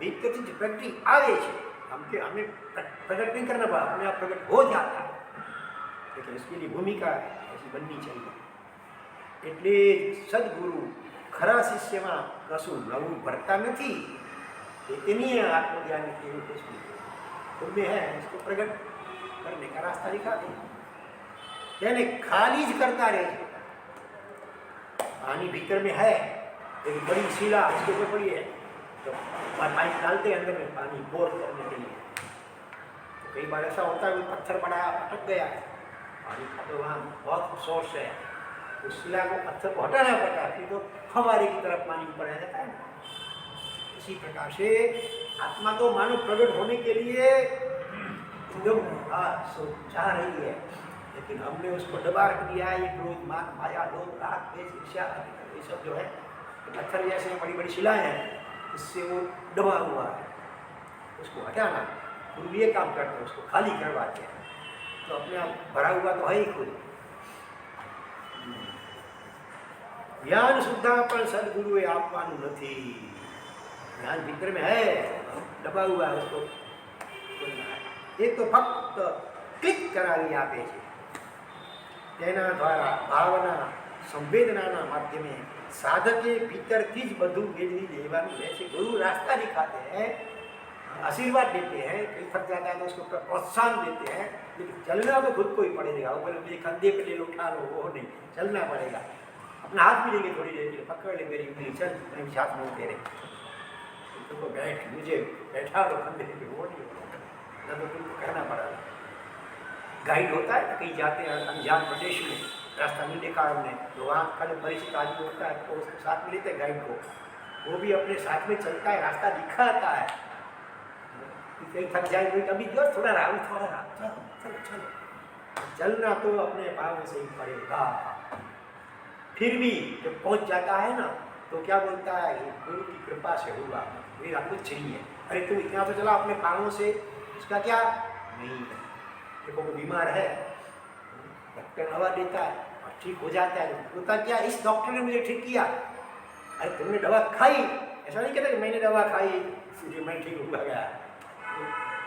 भीतरથી જ प्रगटी आवे છે, हमें प्रकट नहीं करना पड़ा, अपने आप प्रकट हो जाता है। लेकिन इसके लिए भूमिका ऐसी बननी चाहिए। એટલે સદગુરુ ખરા શિષ્યમાં કશું નવું ભરતા નથી। इतनी आत्मज्ञान की खुद में है, इसको प्रकट करने का रास्ता दिखा दे, यानी खाली करता रहे। पानी भीतर में है, एक बड़ी शिला इसके ऊपर पड़ी है, तो पाइप डालते हैं अंदर में पानी बोर करने के लिए। तो कई बार ऐसा होता है, पत्थर पड़ा अटक गया है, पानी का तो वहाँ बहुत सोर्स है, उस शिला को पत्थर को हटाना पड़ता है, फिर तो फवारे की तरफ पानी ऊपर आ जाता है। इसी प्रकार से आत्मा तो मानव प्रकट होने के लिए एकदम चाह रही है, लेकिन हमने उसको दबा रख दिया है। ये क्रोध मान माया लोभ राग द्वेष ईर्ष्या ये सब जो है पत्थर जैसे बड़ी बड़ी शिलाएं हैं, इससे वो दबा हुआ है, उसको हटाना। गुरु ये काम करते हैं, उसको खाली करवाते हैं, तो अपने आप भरा हुआ तो है ही खुद। ज्ञान सुद्धा पर सदगुरुए आपवानुं नथी। ज्ञान भीतर में है, दबा हुआ है, उसको एक तो फक्त क्लिक करावी आपे छे, तेना द्वारा भावना संवेदनाना माध्यमे साधक के भीतर की बधु मेलनी लेवानी वैसे गुरु रास्ता दिखाते हैं, आशीर्वाद देते हैं, कहीं थक जाता है तो उसको प्रोत्साहन देते हैं, लेकिन चलना तो खुद को ही पड़ेगा। वो बोले मुझे कंधे पे ले लो, उठा लो, वो नहीं, चलना पड़ेगा। अपना हाथ भी लेंगे थोड़ी देर के लिए, पकड़ ले मेरी उंगली, चल मैं साथ में तेरे, तुमको बैठ मुझे बैठा दो कंधे पे, वो नहीं होगा ना, तो तुमको कहना पड़ेगा। गाइड होता है ना, कहीं जाते हैं अनजान प्रदेश में, रास्ता नहीं देखा हमने, तो वहाँ का जो परिचित आदमी होता है तो उसके साथ में लेते हैं गाइड को, वो भी अपने साथ में चलता है, रास्ता दिखाता है। कहीं थक जाए कभी जो थोड़ा राहुल थोड़ा चलो चलो चलो, चलना तो अपने पाँव से ही पड़ेगा। फिर भी जब पहुँच जाता है ना तो क्या बोलता है, गुरु की कृपा से हुआ, मेरा कुछ चाहिए। अरे तुम इतना तो चला अपने पाँवों से, इसका क्या नहीं, देखो वो बीमार है, डॉक्टर दवा देता है और ठीक हो जाता है, बोलता क्या इस डॉक्टर ने मुझे ठीक किया। अरे तुमने दवा खाई, ऐसा नहीं कहता कि मैंने दवा खाई इसलिए मैं ठीक हुआ गया।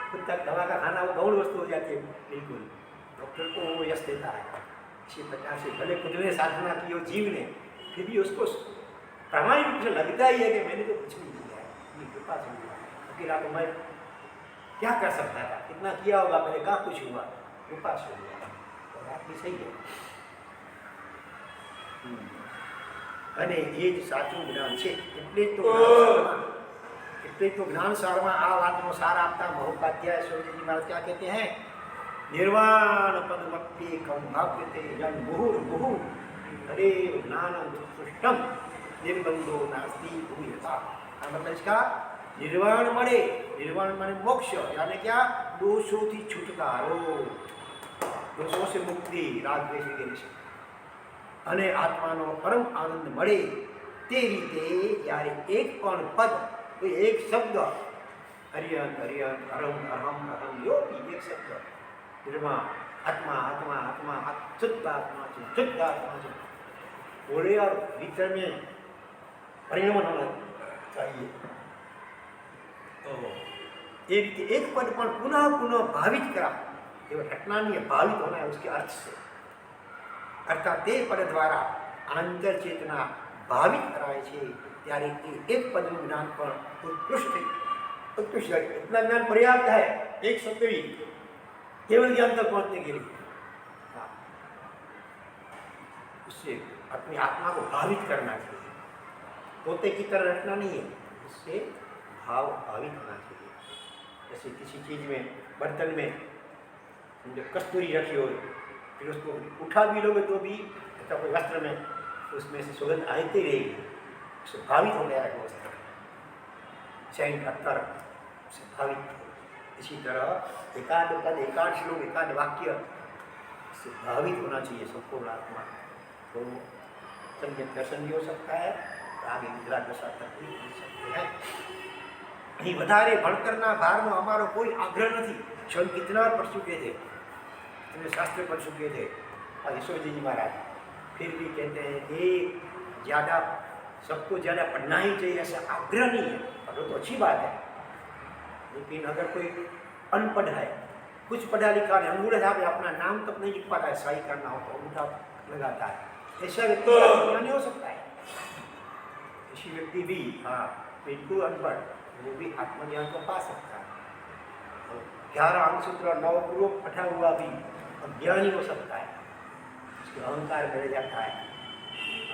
खुद तक दवा का खाना वो गौण वस्तु हो जाती है, बिल्कुल डॉक्टर को वो यश देता है। इसी प्रकार से भले खुद ने साधना की हो जीव ने, फिर भी उसको प्रामाणिक रूप से लगता ही है कि मैंने तो कुछ नहीं किया है, कृपा से हुआ। अकेला तो मैं क्या कर सकता था, कितना किया होगा, मैंने कहाँ कुछ हुआ, कृपा से हुआ। तो बात भी सही है। અને એ જ સાચું જ્ઞાન છે। એટલે તો જ્ઞાન સારમાં આ વાતનો સાર આપતા મહોપાધ્યાય સ્વામીજી महाराज क्या कहते हैं, निर्वाण पदमप्येकं भाव्यते यं मुहुर्मुहुः तदेव ज्ञानम् उत्कृष्टं निर्बंधो नास्ति भूयता। मतलब इसका निर्वाण મળે, निर्वाण माने मोक्ष, यानी क्या, दोषों થી छुटकारो, दोषों से मुक्ति, राग द्वेष वगैरह से, અને આત્માનો પરમ આનંદ મળે તે રીતે જ્યારે એક પણ પદ, કોઈ એક શબ્દ, હરિયંત હરિયંત અરમ અહમ અહમ, यो भी एक शब्द, निर्मा आत्मा आत्मा आत्मा शुद्ध आत्मा से शुद्ध आत्मा से बोले और भीतर में परिणमन होना चाहिए। तो ये रीति एक पद पर पुनः पुनः भावित करा, ये घटना नहीं है, भावित होना है उसके अर्थ से, अर्थात તે પદ દ્વારા આંતર ચેતના ભાવિત કરાય છે, ત્યારે એક પદનું જ્ઞાન પણ उत्कृष्ट है। इतना ज्ञान पर्याप्त है, एक शब्द भी केवल ज्ञान तक पहुंचने के लिए। उससे अपनी आत्मा को भावित करना चाहिए, तोते की तरह रखना नहीं है, उससे भाव भावित होना चाहिए। जैसे किसी चीज में, बर्तन में जब कस्तूरी रखी हो, फिर उसको उठा भी लोगे तो भी अच्छा कोई वस्त्र में उसमें से सुगंध आती रहेगी, उससे भावित हो गया है वस्त्र, चैन का तर से भावित। इसी तरह एकाध पद, एकाध श्लोक, एकाध वाक्य से भावित होना चाहिए सबको आत्मा। तो सम्यक दर्शन भी हो सकता है, तो आगे निद्रा दशा तक भी हो सकते हैं। અહીં વધારે ભણતરના ભારનો અમારો કોઈ આગ્રહ નથી। સ્વયં કિતના પढ़ चुके थे, इतने शास्त्र पढ़ चुके थे यशोजी जी महाराज, फिर भी कहते हैं कि ज़्यादा सबको ज़्यादा पढ़ना ही चाहिए, ऐसा आग्रह नहीं है। पढ़ो तो अच्छी बात है, लेकिन अगर कोई अनपढ़ है, कुछ पढ़ा लिखा है, अंगूठा छाप अपना नाम तक नहीं लिख पाता है, सही करना हो तो अंगूठा लगाता है, ऐसा व्यक्ति नहीं हो सकता है। ऐसी व्यक्ति भी, हाँ बिल्कुल अनपढ़, वो भी आत्मज्ञान को पा सकता है। 11 अंगसूत्र 9 पूर्वक पढ़ा हुआ भी अज्ञानी हो सकता है, उसके अहंकार बढ़ जाता है,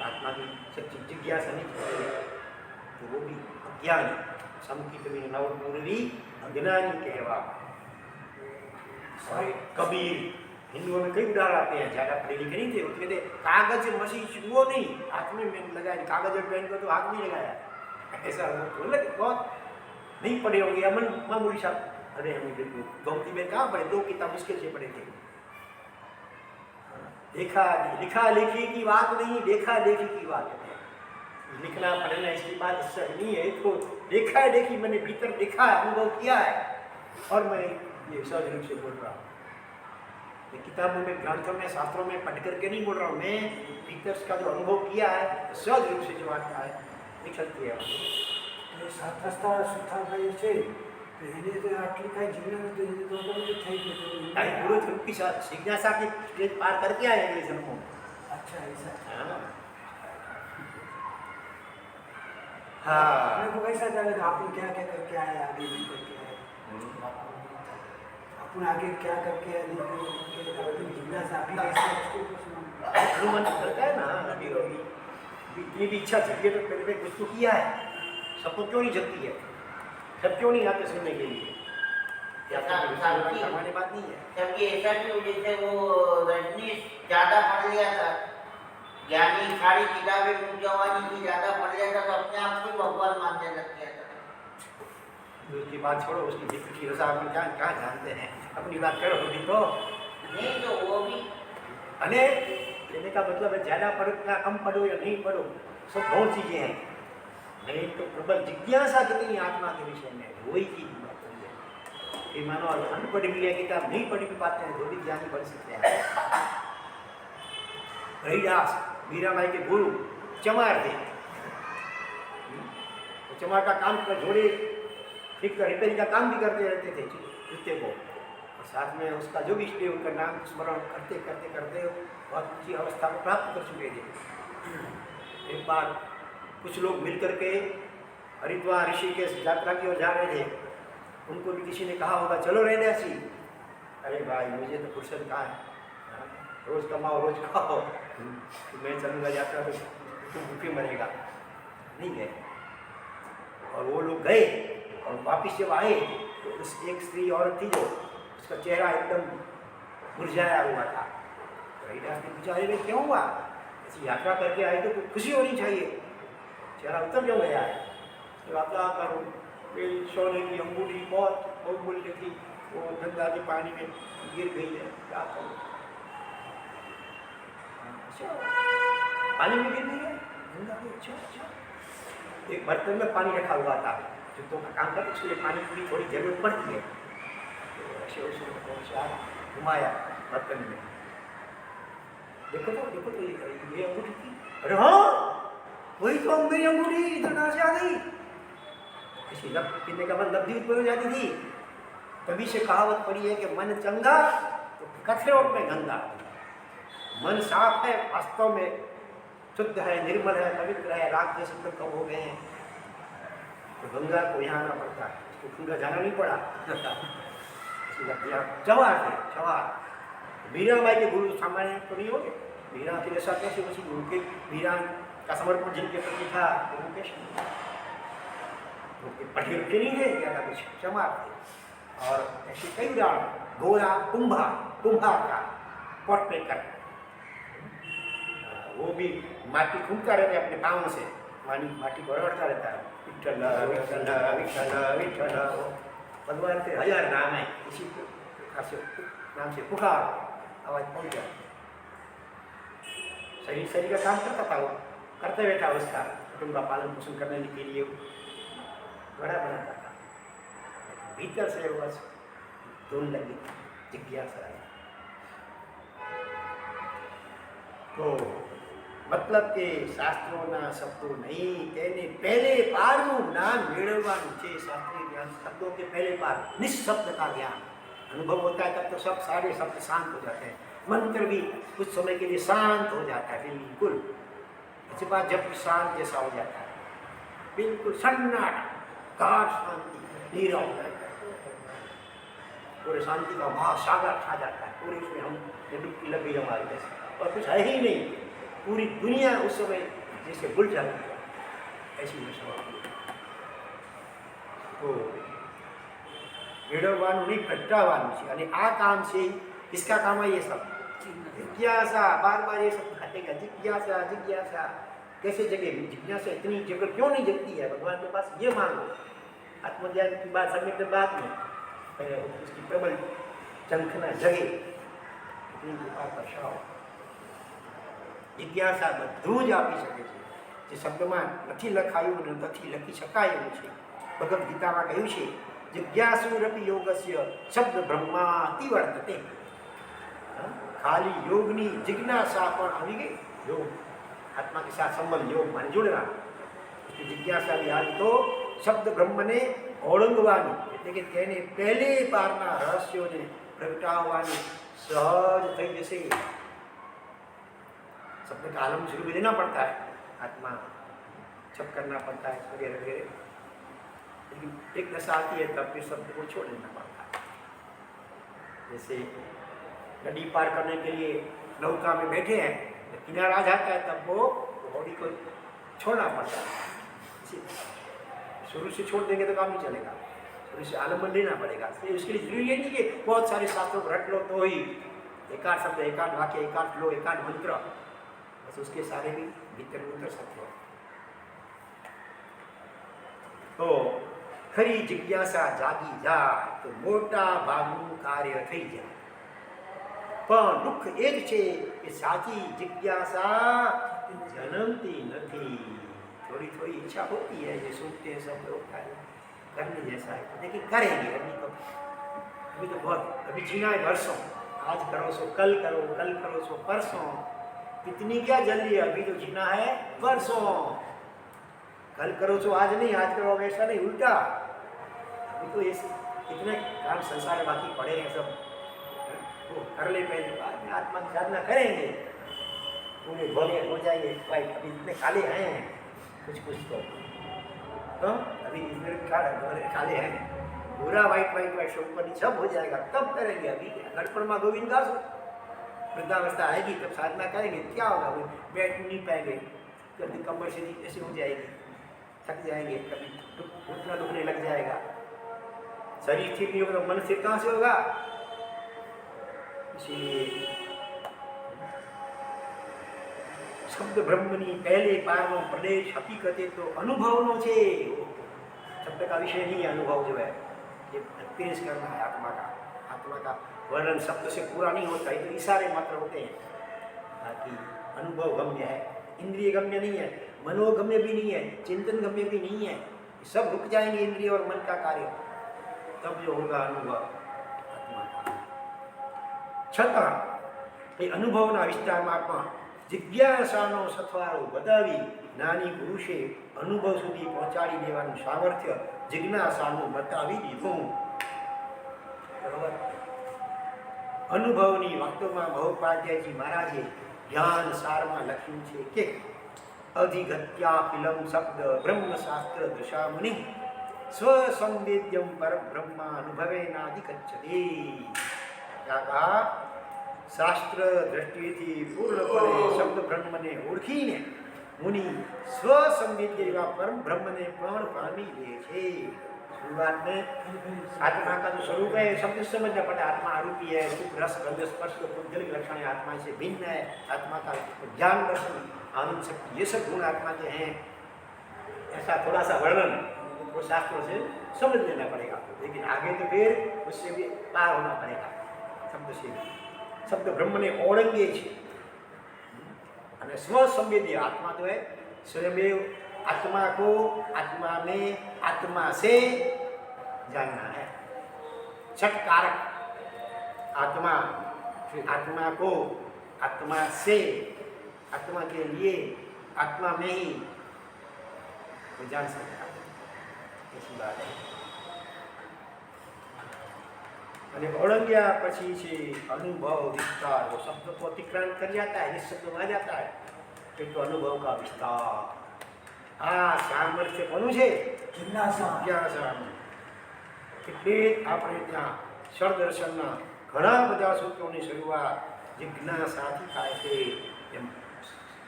आत्मा की सच्ची जिज्ञासा नहीं होती, तो वो भी अज्ञानी। समकित में नव पूर्वी अज्ञानी कहवा। कबीर, हिंदुओं में कई उदाहरण आते हैं, ज़्यादा पढ़े लिखे नहीं थे, वो कहते कागज मसी छुओ नहीं, हाथ में मैंने लगाया, कागज और पेन को तो हाथ नहीं लगाया, ऐसा बोले बहुत नहीं पढ़े होंगे। अमन मामूली साहब, अरे हमें बिल्कुल गोमती में कहाँ पढ़े, 2 किताब मुश्किल से पढ़े थे। देखा लिखा लिखी की बात नहीं, देखा देखी की बात है। लिखना पढ़ना इसकी बात सही नहीं है, तो देखा है देखी, मैंने भीतर देखा है, अनुभव किया है, और मैं ये सहज रूप से बोल रहा हूँ। ये किताबों में, ग्रंथों में, शास्त्रों में पढ़ करके नहीं बोल रहा हूँ, मैं भीतर का जो अनुभव किया है, सहज रूप से जो आता है निकलती है। સાથસ્તા સુથાભાઈ છે તો એને તો આટલી કાંઈ જીવન તો એને તો બધું થઈ ગયું, पूरे उनकी जिज्ञासा की स्टेज पार करके आए अगले जन्मों। अच्छा ऐसा। हाँ, हाँ। अपने को कैसा जाएगा आपने क्या क्या करके आए आगे नहीं करके आए, अपन आगे क्या करके आए नहीं करके आए, अपनी जिज्ञासा आप ही कैसे उसको कुछ अनुमान करता है ना अभी इतनी भी इच्छा चलती है तो पहले पे कुछ तो किया है, सबको क्यों नहीं जगती है, सब क्यों नहीं आते सुनने के लिए, हमारी बात नहीं है। जबकि ऐसा क्यों, जैसे वो रजनीश ज्यादा पढ़ लिया था, ज्ञानी सारी किताबें जवानी की ज्यादा पढ़ लिया था तो अपने आप को भगवान मानने लग गया था। उसकी बात छोड़ो, उसकी जिक्र की रसा अपन क्या क्या जानते हैं, अपनी बात करो होगी तो नहीं तो वो भी अने कहने का मतलब है ज्यादा पढ़ो या कम पढ़ो या नहीं पढ़ो, सब बहुत चीजें हैं, नहीं तो प्रबल जिज्ञासा कितनी आत्मा के विषय में, वही चीज बात है। ये मानो अनपढ़ भी है, किताब नहीं पढ़ भी पाते हैं, जो भी ज्ञानी पढ़ सकते हैं। रहीदास मीराबाई के गुरु चमार थे, तो चमार का काम कर जोड़े ठीक रिपेयरिंग का काम भी करते रहते थे जूते को, और साथ में उसका जो भी इष्ट उनका नाम स्मरण करते करते करते बहुत ऊंची अवस्था को प्राप्त कर चुके थे। एक बार कुछ लोग मिल करके हरिद्वार ऋषिकेश यात्रा की ओर जा रहे थे, उनको भी किसी ने कहा होगा चलो रहने सी, अरे भाई मुझे तो फुर्सत कहाँ है, रोज कमाओ रोज खाओ, मैं चलूँगा यात्रा तो तुम भूखे मरेगा, नहीं गए। और वो लोग गए और वापिस जब आए तो उस एक स्त्री औरत थी जो उसका चेहरा एकदम मुरझाया हुआ था। रहीदास ने पूछा अरे क्यों हुआ, ऐसी यात्रा करके आए तो कुछ खुशी होनी चाहिए, चेहरा उतर क्यों गया है। तो आप क्या करो, मेरी सोने की अंगूठी बहुत मूल्य थी, वो गंगा के पानी में गिर गई है, क्या करूँ, पानी में गिर गई है गंगा में। अच्छा एक बर्तन में पानी रखा हुआ था, जूतों का काम करते उसके लिए पानी की थोड़ी जरूरत पड़ती है, तो ऐसे उसने घुमाया बर्तन में, देखो तो ये अंगूठी थी, अरे हाँ वही तो मेरी अंगूठी इधर कहाँ से आ गई, ऐसी लब पीने का मन लब्धि उत्पन्न हो जाती थी। तभी से कहावत पड़ी है कि मन चंगा तो कथरोट में गंगा, मन साफ है वास्तव में शुद्ध है, निर्मल है, पवित्र है, राग के सब कम हो गए हैं, तो गंगा को यहाँ आना पड़ता है, उसको गंगा जाना नहीं पड़ा। चवार थे चवार, मीराबाई के गुरु सामान्य तो नहीं हो गए, मीरा की दशा कैसे उसी गुरु के मीरा का समर्पण जिनके प्रति था वो कैसे पढ़े लिखे नहीं थे, ज़्यादा कुछ चमार थे। और ऐसे कई उदाहरण, गोरा कुम्हार का पॉट मेकर, वो भी माटी खूंदता रहता है अपने पाँव से, माटी को रगड़ता रहता है, विठ्ठल विठ्ठल विठ्ठल विठ्ठल, भगवान के 1000 नाम है, इसी प्रकार से नाम से पुकार आवाज पहुंच जाती। शरीर का काम करता था, वो करते बैठा उसका कुटुंब का पालन पोषण करने के लिए बड़ा बनाता था, भीतर से बस धुन लगी जिज्ञासा आई। तो मतलब કે શાસ્ત્રોના શબ્દો નહીં, તેને पहले पारનું ज्ञान મેળવવાનું છે। शास्त्रीय ज्ञान शब्दों के पहले पार, निःशब्द का ज्ञान अनुभव होता है, तब तो सब सारे शब्द शांत हो जाते हैं, मंत्र भी कुछ समय के लिए शांत हो जाता है, बिल्कुल इसके बाद जब शांत जैसा हो जाता है, बिल्कुल सन्नाटा, गाढ़ शांति, नीरव, पूरे शांति का महासागर छा जाता है, पूरे उसमें हम डुबकी लग गई हमारी जैसे, और कुछ है ही नहीं, पूरी दुनिया उस समय जैसे भूल जाती है, ऐसी दशा होती है। तो મેળવવાનું નહીં પ્રગટાવવાનું છે, અને આ કામ છે इसका काम है ये सब जिज्ञासा, बार बार ये सब घटेगा, जिज्ञासा जिज्ञासा कैसे जगेगी, जिज्ञासा इतनी जगह क्यों नहीं जगती है भगवान के पास, ये मांगो। आत्मज्ञान की बात समझने के बाद में उसकी प्रबल चंखना जगे, इतनी कृपा दर्शाओ। जिज्ञासा બધું જ આપી શકે છે, જે શબ્દમાં નથી લખાયું અને નથી લખી શકાય એવું છે। ભગવદ્ ગીતામાં કહ્યું છે जिज्ञासुरपि योगस्य शब्द ब्रह्माति वर्तते। खाली योगनी जिज्ञासा पर આવી ગઈ, योग आत्मा के साथ संबंध, योग माने जुड़ना, उसकी जिज्ञासा भी આવી તો શબ્દ બ્રહ્મને ઓળંગવાની, એટલે કે તેને પહેલે પારના રહસ્યોને પ્રગટાવવાની सहज થઈ જશે। शब्द का आलम शुरू भी लेना पड़ता है, आत्मा सब करना पड़ता है वगैरह वगैरह। लेकिन एक दशा आती है तब फिर शब्द को छोड़ देना पड़ता है। जैसे नदी पार करने के लिए नौका में बैठे हैं, तो किनारा आ जाता है तब वो घोड़ी को छोड़ना पड़ता है। शुरू से छोड़ देंगे तो काम नहीं चलेगा, शुरू से आलम्बन लेना पड़ेगा। इसलिए उसके लिए जरूरी नहीं कि बहुत सारे शास्त्रों को रट लो तो ही एकाध शब्द, एकाध वाक्य, एकाध श्लोक, एकाध मंत्र, बस उसके सारे भी भीतर उतर सकते हो। तो खरी जिज्ञासा जागी जाए तो मोटा भागનું કાર્ય થઈ જાય। પણ દુઃખ એ જ છે કે સાચી જિજ્ઞાસા જન્મતી નથી। थोड़ी थोड़ी इच्छा होती है, ये सुनते हैं सब लोग करने जैसा है, लेकिन करेंगे अभी तो बहुत, अभी जीना है वर्षों, आज करो सो कल करो, कल करो सो परसों, इतनी क्या जल्दी है, अभी तो जीना है वर्षों। कल करो सो आज नहीं, आज करो ऐसा नहीं, उल्टा। अभी तो ये इतने काम संसार में बाकी पड़े हैं सब, तो कर ले पहले, बाद में आत्मा की साधना करेंगे, पूरे भोले हो जाएंगे। भाई अभी इतने काले हैं कुछ कुछ तो अभी इसमें काले हैं, पूरा वाइट वाइट वाइट ऊपर सब हो जाएगा, तब करेंगे। अभी गड़पड़ में गोविंद दास वृद्धावस्था आएगी तब साधना करेंगे, क्या होगा, वो बैठ नहीं पाएंगे, कभी कमर से ऐसे हो जाएगी, थक जाएंगे, कभी घुटना दुखने लग जाएगा, शरीर ठीक नहीं होगा तो मन स्थिर कहाँ से होगा। इसीलिए शब्द ब्रह्मनी पहले पारनो प्रदेश हकीकते तो अनुभवनो छे। शब्द का विषय नहीं है, अनुभव जो है ये पेश करना है आत्मा का। आत्मा का वर्णन शब्द से पूरा नहीं होता, ये तो इशारे मात्र होते हैं, बाकी अनुभव गम्य है, इंद्रिय गम्य नहीं है, मनोगम्य भी नहीं है, चिंतन गम्य भी नहीं है। सब रुक जाएंगे इंद्रिय और मन का कार्य, तब जो होगा अनुभव आत्मा का। छता ये अनुभवना विस्तारमा पण जिज्ञासानो सथवारो बतावी नानी पुरुषे अनुभव सुधी पहोंचाड़ी देवानुं सामर्थ्य जिज्ञासानुं बतावी दीधुं। बराबर अनुभवनी वास्तवमां महोपाध्यायजी महाराजे ज्ञान सारमां लख्युं छे के अधिगत्याखिलं शब्द ब्रह्मशास्त्र दशामुनि स्वसंवेद्यं परब्रह्मानुभवेनाधिगच्छति। क्या कहा, शास्त्र दृष्टिથી પૂર્ણપણે શબ્દ બ્રહ્મને ઓળખીને મુનિ સ્વસંવેદ્ય એવા પરમ બ્રહ્મને પણ પામી લે છે। शुरुआत में आत्मा का जो स्वरूप है शब्द समझना पड़ता है, आत्मा आरूपी है, सुख रस गंध स्पर्श पुद्गलिक लक्षण है, आत्मा से भिन्न है, आत्मा का ज्ञान दर्शन आनंद शक्ति ये सब गुण आत्मा के हैं, ऐसा थोड़ा सा वर्णन वो शास्त्रों से समझ लेना पड़ेगा। लेकिन आगे तो फिर उससे भी पार होना पड़ेगा शब्द से। शब्द ब्रह्म ने ओळंगे छे અને स्वसंवेद्य आत्मा तो है स्वयं आत्मा को आत्मा में आत्मा से जानना है। छठ कारक आत्मा, आत्मा को आत्मा से, आत्मा के लिए आत्मा में ही वो जान सकता है, ऐसी बात है। અને ઓળંગ્યા પછી છે અનુભવ વિસ્તાર, वो शब्द को अतिक्रांत कर जाता है, निशब्द में आ जाता है, फिर तो अनुभव का विस्तार। सामर्थ्य કોનું છે? જિજ્ઞાસા। એટલે આપણે ત્યાં ષડદર્શનના ઘણા બધા સૂત્રોની શરૂઆત જિજ્ઞાસાથી થાય છે। એમ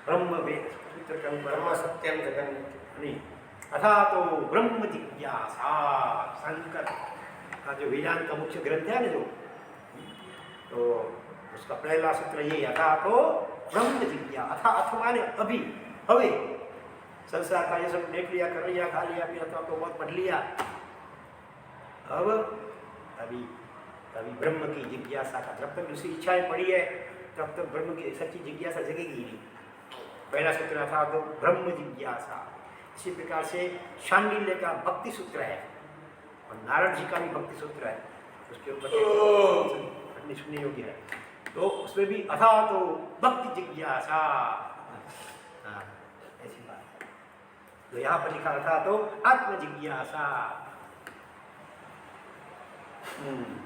બ્રહ્મવેદ સૂત્ર કહ્યું, બ્રહ્મ સત્યમ જગન નહીં, अथा तो ब्रह्म जिज्ञासा। शंकर का जो वेदांत का मुख्य ग्रंथ है ना जो, तो उसका पहला सूत्र ये अथा तो ब्रह्म जिज्ञासा। अथा अथ माने अभी, हवे। संसार का ये सब देख लिया, कर लिया, खा लिया, फिर अथवा तो बहुत पढ़ लिया, अब अभी अभी ब्रह्म की जिज्ञासा का, जब तक दूसरी इच्छाएं पड़ी है तब तक ब्रह्म की सच्ची जिज्ञासा जगेगी नहीं। पहला सूत्र था तो ब्रह्म जिज्ञासा। इसी प्रकार से शांडिल्य का भक्ति सूत्र है और नारद जी का भी भक्ति सूत्र है, उसके ऊपर पढ़ने सुनने योग्य है। तो उसमें भी अथा तो भक्ति जिज्ञासा, हाँ ऐसी बात है। तो यहाँ पर लिखा था तो आत्म जिज्ञासा।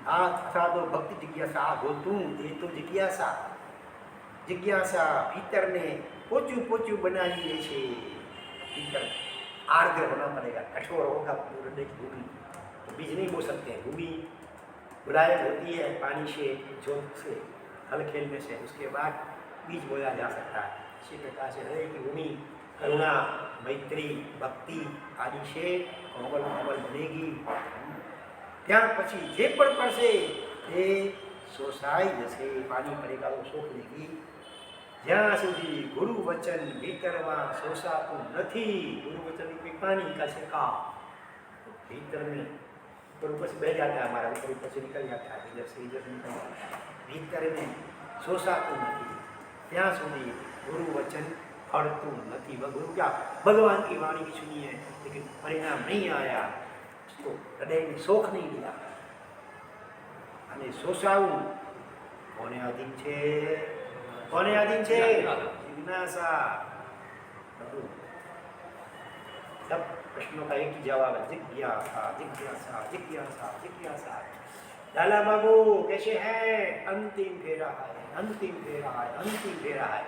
अथा तो भक्ति जिज्ञासा गोतू, ये तो जिज्ञासा। जिज्ञासा भीतर ने पोचू पोचू बनावी दे छे। भीतर आर्द्र होना पड़ेगा, कठोर होगा हृदय की भूमि, तो बीज नहीं बो सकते हैं। भूमि गुलायम होती है पानी से, जोत से, हल खेलने से, उसके बाद बीज बोया जा सकता है। इसी प्रकार से हृदय की भूमि करुणा, मैत्री, भक्ति आदि से कोमल कोमल बनेगी। त्या पछी जे पण पड़शे ते सोसाई जशे, पानी पड़ेगा वो सोख लेगी। ज्यां सुधी गुरु वचन भीतरमां शोषातुं नथी, गुरु वचन की पानी का छिड़काव तो भीतर में ऊपर से बह जाता है, हमारा ऊपर से निकल जाता है, इधर से निकल जाता है, भीतर में शोषातुं नथी। ત્યાં સુધી गुरु वचन फड़तुं नथी। गुरु क्या, भगवान की वाणी की सुनी है लेकिन परिणाम नहीं आया, उसको हृदय में सोख नहीं दिया। અને શોષાવું કોને આધીન છે? કોને આધીન છે? जिज्ञासा। सब प्रश्नों का एक ही जवाब है, जिज्ञासा जिज्ञासा जिज्ञासा जिज्ञासा। लाला बाबू कैसे हैं? अंतिम फेरा है, अंतिम फेरा है, अंतिम फेरा है।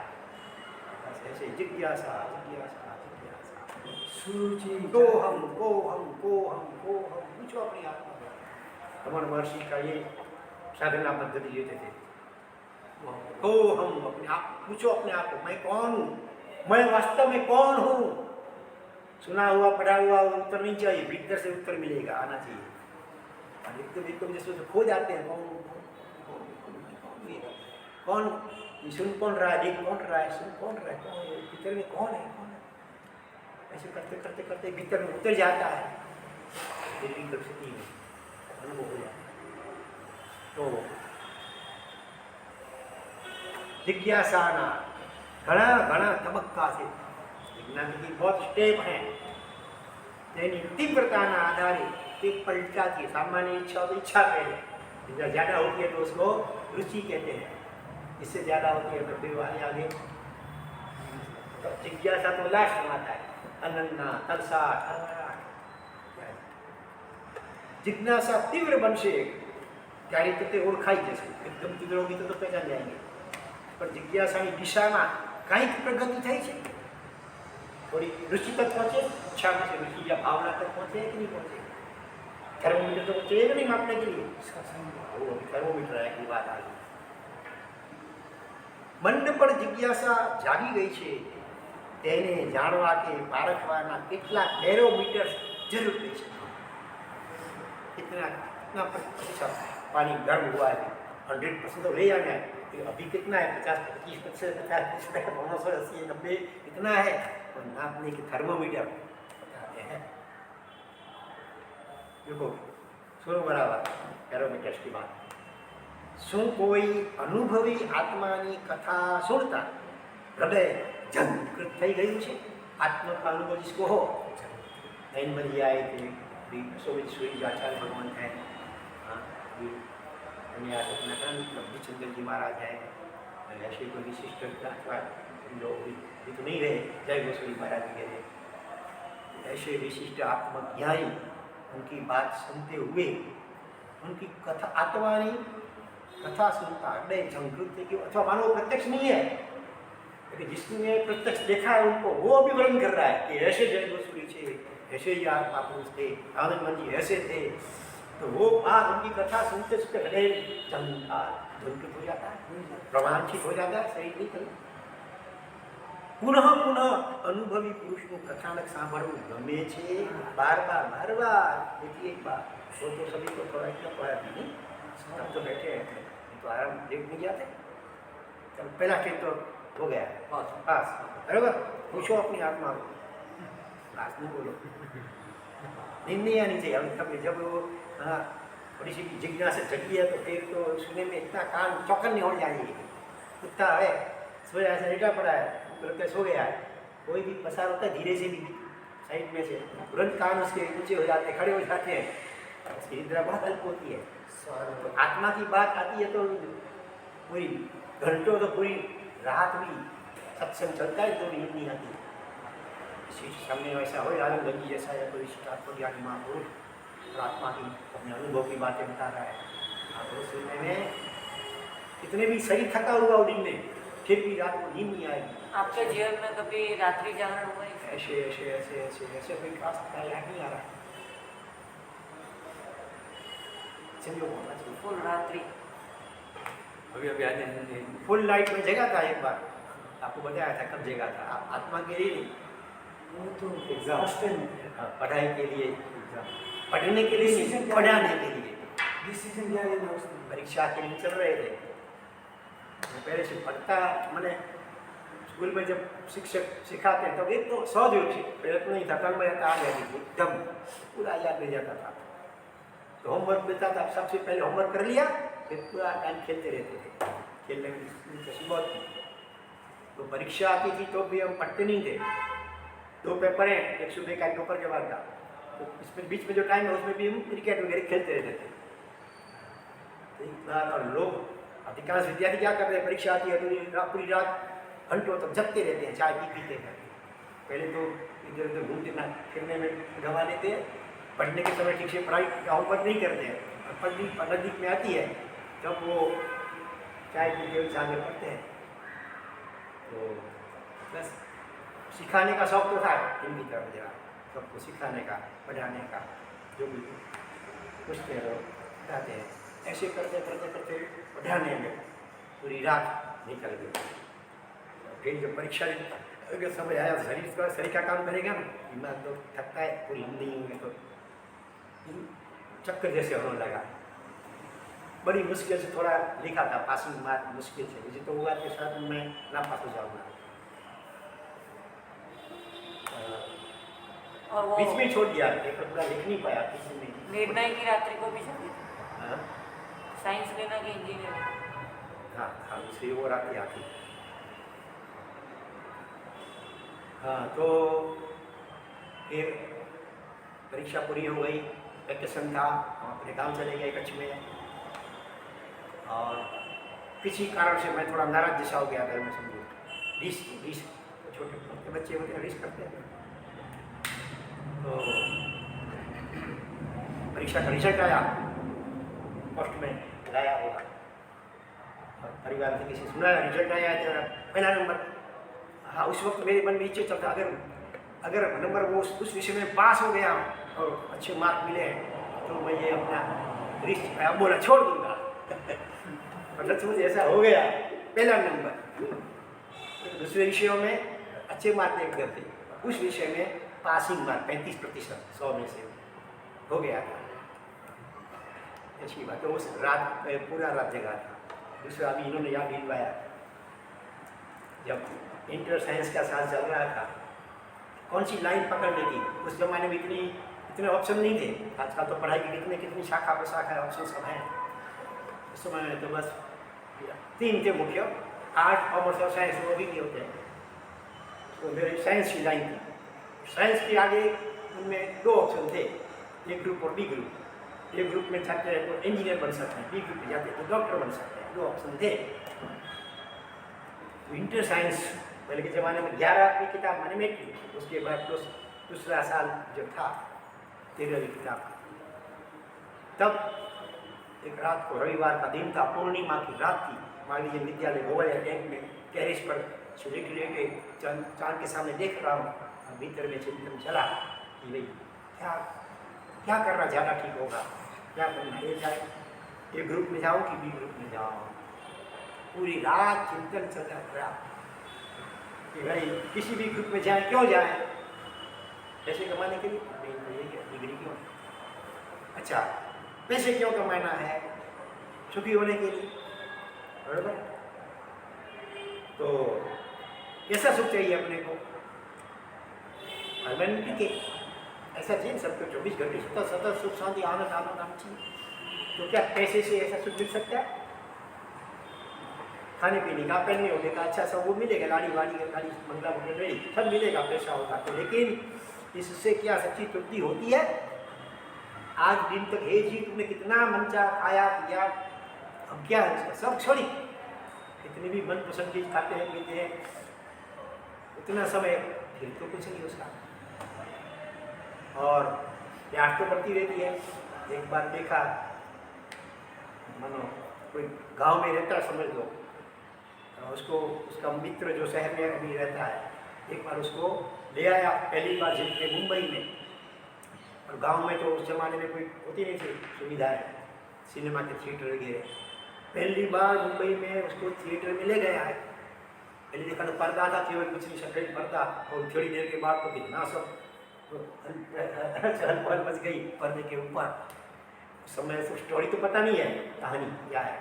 बस ऐसे जिज्ञासा जिज्ञासा जिज्ञासा। सूची को हम को हम को हम को हम, पूछो अपनी आत्मा को। रमन महर्षि का ये साधना पद्धति लेते थे। को हम अपने आप पूछो, अपने आप को, मैं कौन हूँ, मैं वास्तव में कौन हूँ। सुना हुआ पढ़ा हुआ उत्तर नहीं चाहिए, भीतर से उत्तर मिलेगा, आना चाहिए। एकदम जैसे तो खो जाते हैं, कौन ये सुन कौन रहा है, देख कौन रहा है, सुन कौन रहा है, कौन है भीतर में, कौन है कौन है। ऐसे करते करते करते भीतर में उतर जाता है, भीतर स्थिति में अनुभव हो जाता है। तो जिज्ञासाना घना घना तबक्का से विज्ञान की बहुत स्टेप हैं, तेनी तीव्रताना आधारे ते पलटाती है। सामान्य इच्छा तो इच्छा पहले, जितना ज़्यादा होती है तो उसको रुचि कहते हैं, इससे ज़्यादा होती है तो फिर आगे आगे। तो जिज्ञासा तो लास्ट में आता है, अनन्ना तरसा जिज्ञासा तीव्र बनशे त्यारे तो ते ओळखाई जशे। एकदम तीव्र होगी तो पहचान जाएंगे, पर जिज्ञासानी दिशाમાં કંઈક પ્રગતિ થઈ છે, थोड़ी रुचि तक पहुँचे, इच्छा में से रुचि या भावना तक पहुँचे कि नहीं पहुँचे। थर्मोमीटर तो चाहिए कि नहीं मापने के लिए, वो थर्मोमीटर है की बात आ गई। मन पर जिज्ञासा जागी गई है, તેને જાણવા કે પારખવાના કેટલા બેરોમીટર જરૂર છે। कितना कितना प्रतिशत पानी गर्म हुआ है, 100% तो ले जाना है, अभी कितना है, 50-25%, 50-50, 80, 90 कितना है, और नापने के थर्मोमीटर बताते हैं। देखो सुनो बराबर बैरोमीटर की बात। શું કોઈ અનુભવી આત્માની કથા સુણતા હૃદય જાગૃત થઈ ગયું છે? આત્મા का अनुभव जिसको हो, नैन बली आए थे, सूर्य आचार्य भगवान है, चंद्र जी महाराज हैं, ऐसे कोई विशिष्ट लोग भी तो नहीं रहे, जय गोस्वामी महाराज जी रहे, ऐसे विशिष्ट आत्मज्ञानी उनकी बात सुनते हुए उनकी कथा आत्मानी कथा सुनता हृदय जागृत थे कि अथवा मानो प्रत्यक्ष नहीं है, लेकिन जिसने प्रत्यक्ष देखा है उनको वो भी वर्णन कर रहा है कि ऐसे जय गोस्वामी थे, ऐसे ही महापुरुष थे, आनंदमन जी ऐसे थे। तो वो बात उनकी कथा सुनते सुनते हृदय जागृत हो जाता है, रोमांचित हो जाता है, शरीर नहीं करता। पुनः पुनः अनुभवी पुरुषનું कथानक સાંભળવું ગમે છે, बार बार एक बार। वो तो सभी को थोड़ा इतना पढ़ा नहीं, हम तो बैठे हैं तो आराम देख नहीं जाते। चल पहला स्टेज तो हो गया, पास बराबर। पूछो अपनी आत्मा को, पास नहीं बोलो, नींद नहीं आनी चाहिए। अब जब वो हाँ थोड़ी सी जिज्ञासा जगी है तो फिर तो सुनने में इतना कान चौकन नहीं हो जाएगी। कुत्ता है सोया ऐसा लेटा पड़ा है, तुरंत सो गया है, कोई भी पसार होता है धीरे से भी साइड में से तुरंत कान उसके ऊंचे हो जाते हैं, खड़े हो जाते हैं, उसकी निद्रा बहुत अल्प होती है। तो आत्मा की बात आती है तो पूरी घंटों तो पूरी रात भी सत्संग चलता है तो नींद नहीं आती। इसी सामने वैसा हो आनंद जी जैसा या कोई ज्ञानी महापुरुष और आत्मा की अपने अनुभव की बातें बता रहा है, आप वो सुनने में कितने भी शरीर थका हुआ हो दिन में, फिर भी रात को नींद नहीं आएगी। आपके जीवन में कभी रात्रि जागरण हुआ है? ऐसे ऐसे ऐसे ऐसे ऐसे कोई खास याद नहीं आ रहा। संयोग होना चाहिए। फुल रात्रि। अभी आज नहीं। फुल नाइट में जगा था एक बार, आपको बताया था कब जगा था। आत्मा के लिए नहीं, वो तो एग्जाम फर्स्ट टाइम पढ़ाई के लिए, पढ़ने के लिए नहीं, पढ़ाने के लिए। डिसीजन क्या लेना उसने? परीक्षा के लिए चल रहे थे। मैं पहले से पढ़ता, मैंने स्कूल में जब शिक्षक सिखाते हैं तो एक तो सहज रूप से पहले तो नहीं था, कल में आ गया एकदम पूरा याद नहीं जाता था। तो होमवर्क देता था, सबसे पहले होमवर्क कर लिया, फिर पूरा टाइम खेलते रहते थे। खेलने में दिलचस्पी बहुत थी। तो परीक्षा आती थी तो भी हम पढ़ते नहीं थे। 2 पेपर हैं, एक सुबह का एक दोपहर के बाद का, तो इसमें बीच में जो टाइम है उसमें भी हम क्रिकेट वगैरह खेलते रहते थे। तो एक बार और लोग अधिकांश विद्यार्थी क्या कर रहे हैं, परीक्षा आती है तो पूरी रात घंटों तक जगते रहते हैं, चाय पीते करके। पहले तो इधर उधर घूमते ना फिरने में गवा लेते हैं, पढ़ने के समय ठीक से पढ़ाई का होमवर्क नहीं करते हैं। नजदीक में आती है जब वो चाय पीते हुए जाने पढ़ते हैं। तो बस सिखाने का शौक तो था इनकी तरफ जरा, सबको सिखाने का, पढ़ाने का, जो भी पूछते हैं लोग बताते हैं। ऐसे करते करते करते पढ़ाने में पूरी रात निकल गई। फिर जब परीक्षा का समय आया, शरीर का काम करेगा ना, दिमाग तो थकता है, पूरी हिंदी में तो चक्कर जैसे होने लगा। बड़ी मुश्किल से थोड़ा लिखा था, पासिंग मार्क मुश्किल से, मुझे तो हुआ के साथ मैं ना पास हो जाऊँगा। और वो बीच में छोड़ दिया, पेपर पूरा लिख नहीं पाया किसी में। निर्णय की रात्रि को भी चलती थी। हाँ साइंस लेना कि इंजीनियरिंग? हाँ हाँ, दूसरी वो आती आती। हाँ, तो फिर परीक्षा पूरी हो गई, वैकेशन था, हम अपने गाँव चले गए कच्छ में। और किसी कारण से मैं थोड़ा नाराज जैसा हो गया घर में, समझो। रिस छोटे छोटे बच्चे होते हैं, रिस करते हैं। तो परीक्षा का रिजल्ट आया, पोस्ट में लाया होगा, और परिवार से किसी सुना रिजल्ट आया है तेरा पहला नंबर। हाँ, उस वक्त मेरे मन में इच्छा चलता, अगर नंबर वो उस विषय में पास हो गया और अच्छे मार्क मिले हैं तो मैं ये अपना रिश्ता बोला छोड़ दूंगा। मतलब मुझे ऐसा हो गया, पहला नंबर। दूसरे विषयों में अच्छे मार्क नहीं करते, उस विषय में पासिंग मार्क 35% 100 में से हो गया था। अच्छी बात। तो उस रात पूरा रात जगा था। दूसरा अभी इन्होंने याद दिलवाया, जब इंटर साइंस का साथ चल रहा था, कौन सी लाइन पकड़नी थी। उस जमाने में इतने ऑप्शन नहीं थे। आजकल तो पढ़ाई की कितनी शाखा प्रशाखा ऑप्शन सब हैं। उस समय में तो बस 3 थे मुख्य, आर्ट, कॉमर्स और साइंस, वो भी नहीं होते हैं। तो मेरी साइंस की लाइन थी। साइंस के आगे उनमें 2 ऑप्शन थे, ए ग्रुप और बी ग्रुप। ए ग्रुप में जाते हैं तो इंजीनियर बन सकते हैं, बी ग्रुप में जाते हैं तो डॉक्टर बन सकते हैं, 2 ऑप्शन थे। तो इंटर साइंस पहले के ज़माने में 11वीं किताब माने मेट्रिक, उसके बाद दूसरा साल जब था 13वीं किताब। तब एक रात को, रविवार का दिन था, पूर्णिमा की रात थी, मान लीजिए विद्यालय गोवलिया टैंक में टेरिस पर लेके चांद के सामने देख रहा हूँ। भीतर में चिंतन चला कि भाई क्या करना ज़्यादा ठीक होगा, क्या करना, ये जाए ए ग्रुप में जाऊँ कि बी ग्रुप में जाऊँ। पूरी रात चिंतन चलता रहा कि भाई किसी भी ग्रुप में जाए, क्यों जाए, पैसे कमाने के लिए, डिग्री क्यों, अच्छा पैसे क्यों कमाना है, सुखी होने के लिए, बराबर। तो कैसा सुख चाहिए अपने को, परमानेंट के ऐसा चाहिए सबको 24 घंटे सतत सुख शांति आनंद आनंद आना चाहिए। तो क्या पैसे से ऐसा सुख मिल सकता है? खाने पीने का, पहनने होने का अच्छा सब वो मिलेगा, गाड़ी बंगला वगैरह सब मिलेगा, पैसा होगा तो। लेकिन इससे क्या सच्ची तृप्ति होती है? आज दिन तक है जी, तुमने कितना मनचा खाया पिया, अब क्या है इसका, सब छोड़ी। कितनी भी मनपसंद चीज खाते हैं पीते हैं, इतना समय फिर तो कुछ नहीं उसका। और प्यास तो बढ़ती रहती है। एक बार देखा, मानो कोई गांव में रहता है, समझ लो उसको उसका मित्र जो शहर में अभी रहता है, एक बार उसको ले आया पहली बार जिनके मुंबई में। और गांव में तो उस जमाने में कोई होती नहीं थी सुविधाएं, सिनेमा के थिएटर वगैरह। पहली बार मुंबई में उसको थिएटर में ले गया है। पहले देखा तो पर्दा था, केवल कुछ नहीं, सफेद पर्दा, और थोड़ी देर के बाद तो कितना सब चहल पहल मच गई पर्दे के ऊपर। उस समय तो स्टोरी तो पता नहीं है कहानी क्या है,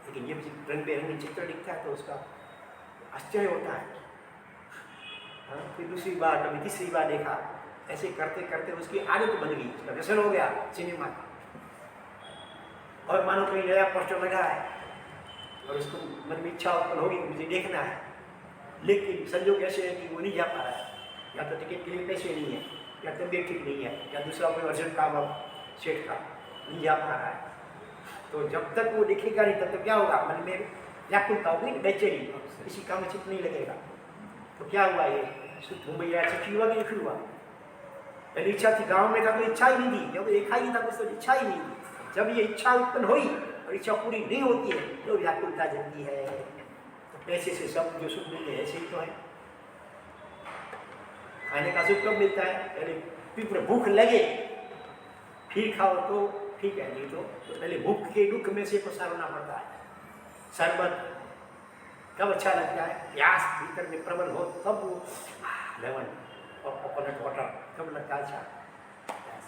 लेकिन ये रंग बेरंगी चित्र दिखता है तो उसका आश्चर्य होता है। हाँ, फिर दूसरी बार, कभी तीसरी बार देखा, ऐसे करते करते उसकी आदत बन गई, उसका व्यसन हो गया सिनेमा का। और मानो कोई नया पोस्टर लगा है और उसको मन में इच्छा उत्पन्न होगी कि मुझे देखना है, लेकिन संजोग ऐसे है कि वो नहीं जा पा रहा है, या तो टिकट के लिए पैसे नहीं है, या तबीयत ठीक नहीं है, या दूसरा कोई अर्जेंट काम हो सेठ का, नहीं जा पा रहा है। तो जब तक वो दिखेगा नहीं तब तक क्या होगा, मन में व्याकुलता होगी, बेचैनी, किसी काम में चित्त नहीं लगेगा। तो क्या हुआ, ये मुंबई आया चिट्ठी हुआ कि नहीं हुआ। पहली इच्छा थी, गांव में था तो इच्छा ही नहीं थी, जब देखा ही था कुछ तो इच्छा ही नहीं थी। जब ये इच्छा उत्पन्न हुई और इच्छा पूरी नहीं होती है तो व्याकुलता जलती है। तो पैसे से सब जो सुख मिलते हैं ऐसे ही तो है। खाने का सुख कब मिलता है, पहले तीव्र भूख लगे फिर खाओ तो ठीक है, नहीं तो पहले भूख के दुख में से प्रसार होना पड़ता है। शरबत कब अच्छा लगता है, प्यास भीतर में प्रबल हो तब वो लेमन और कोकोनट वाटर कब लगता है अच्छा।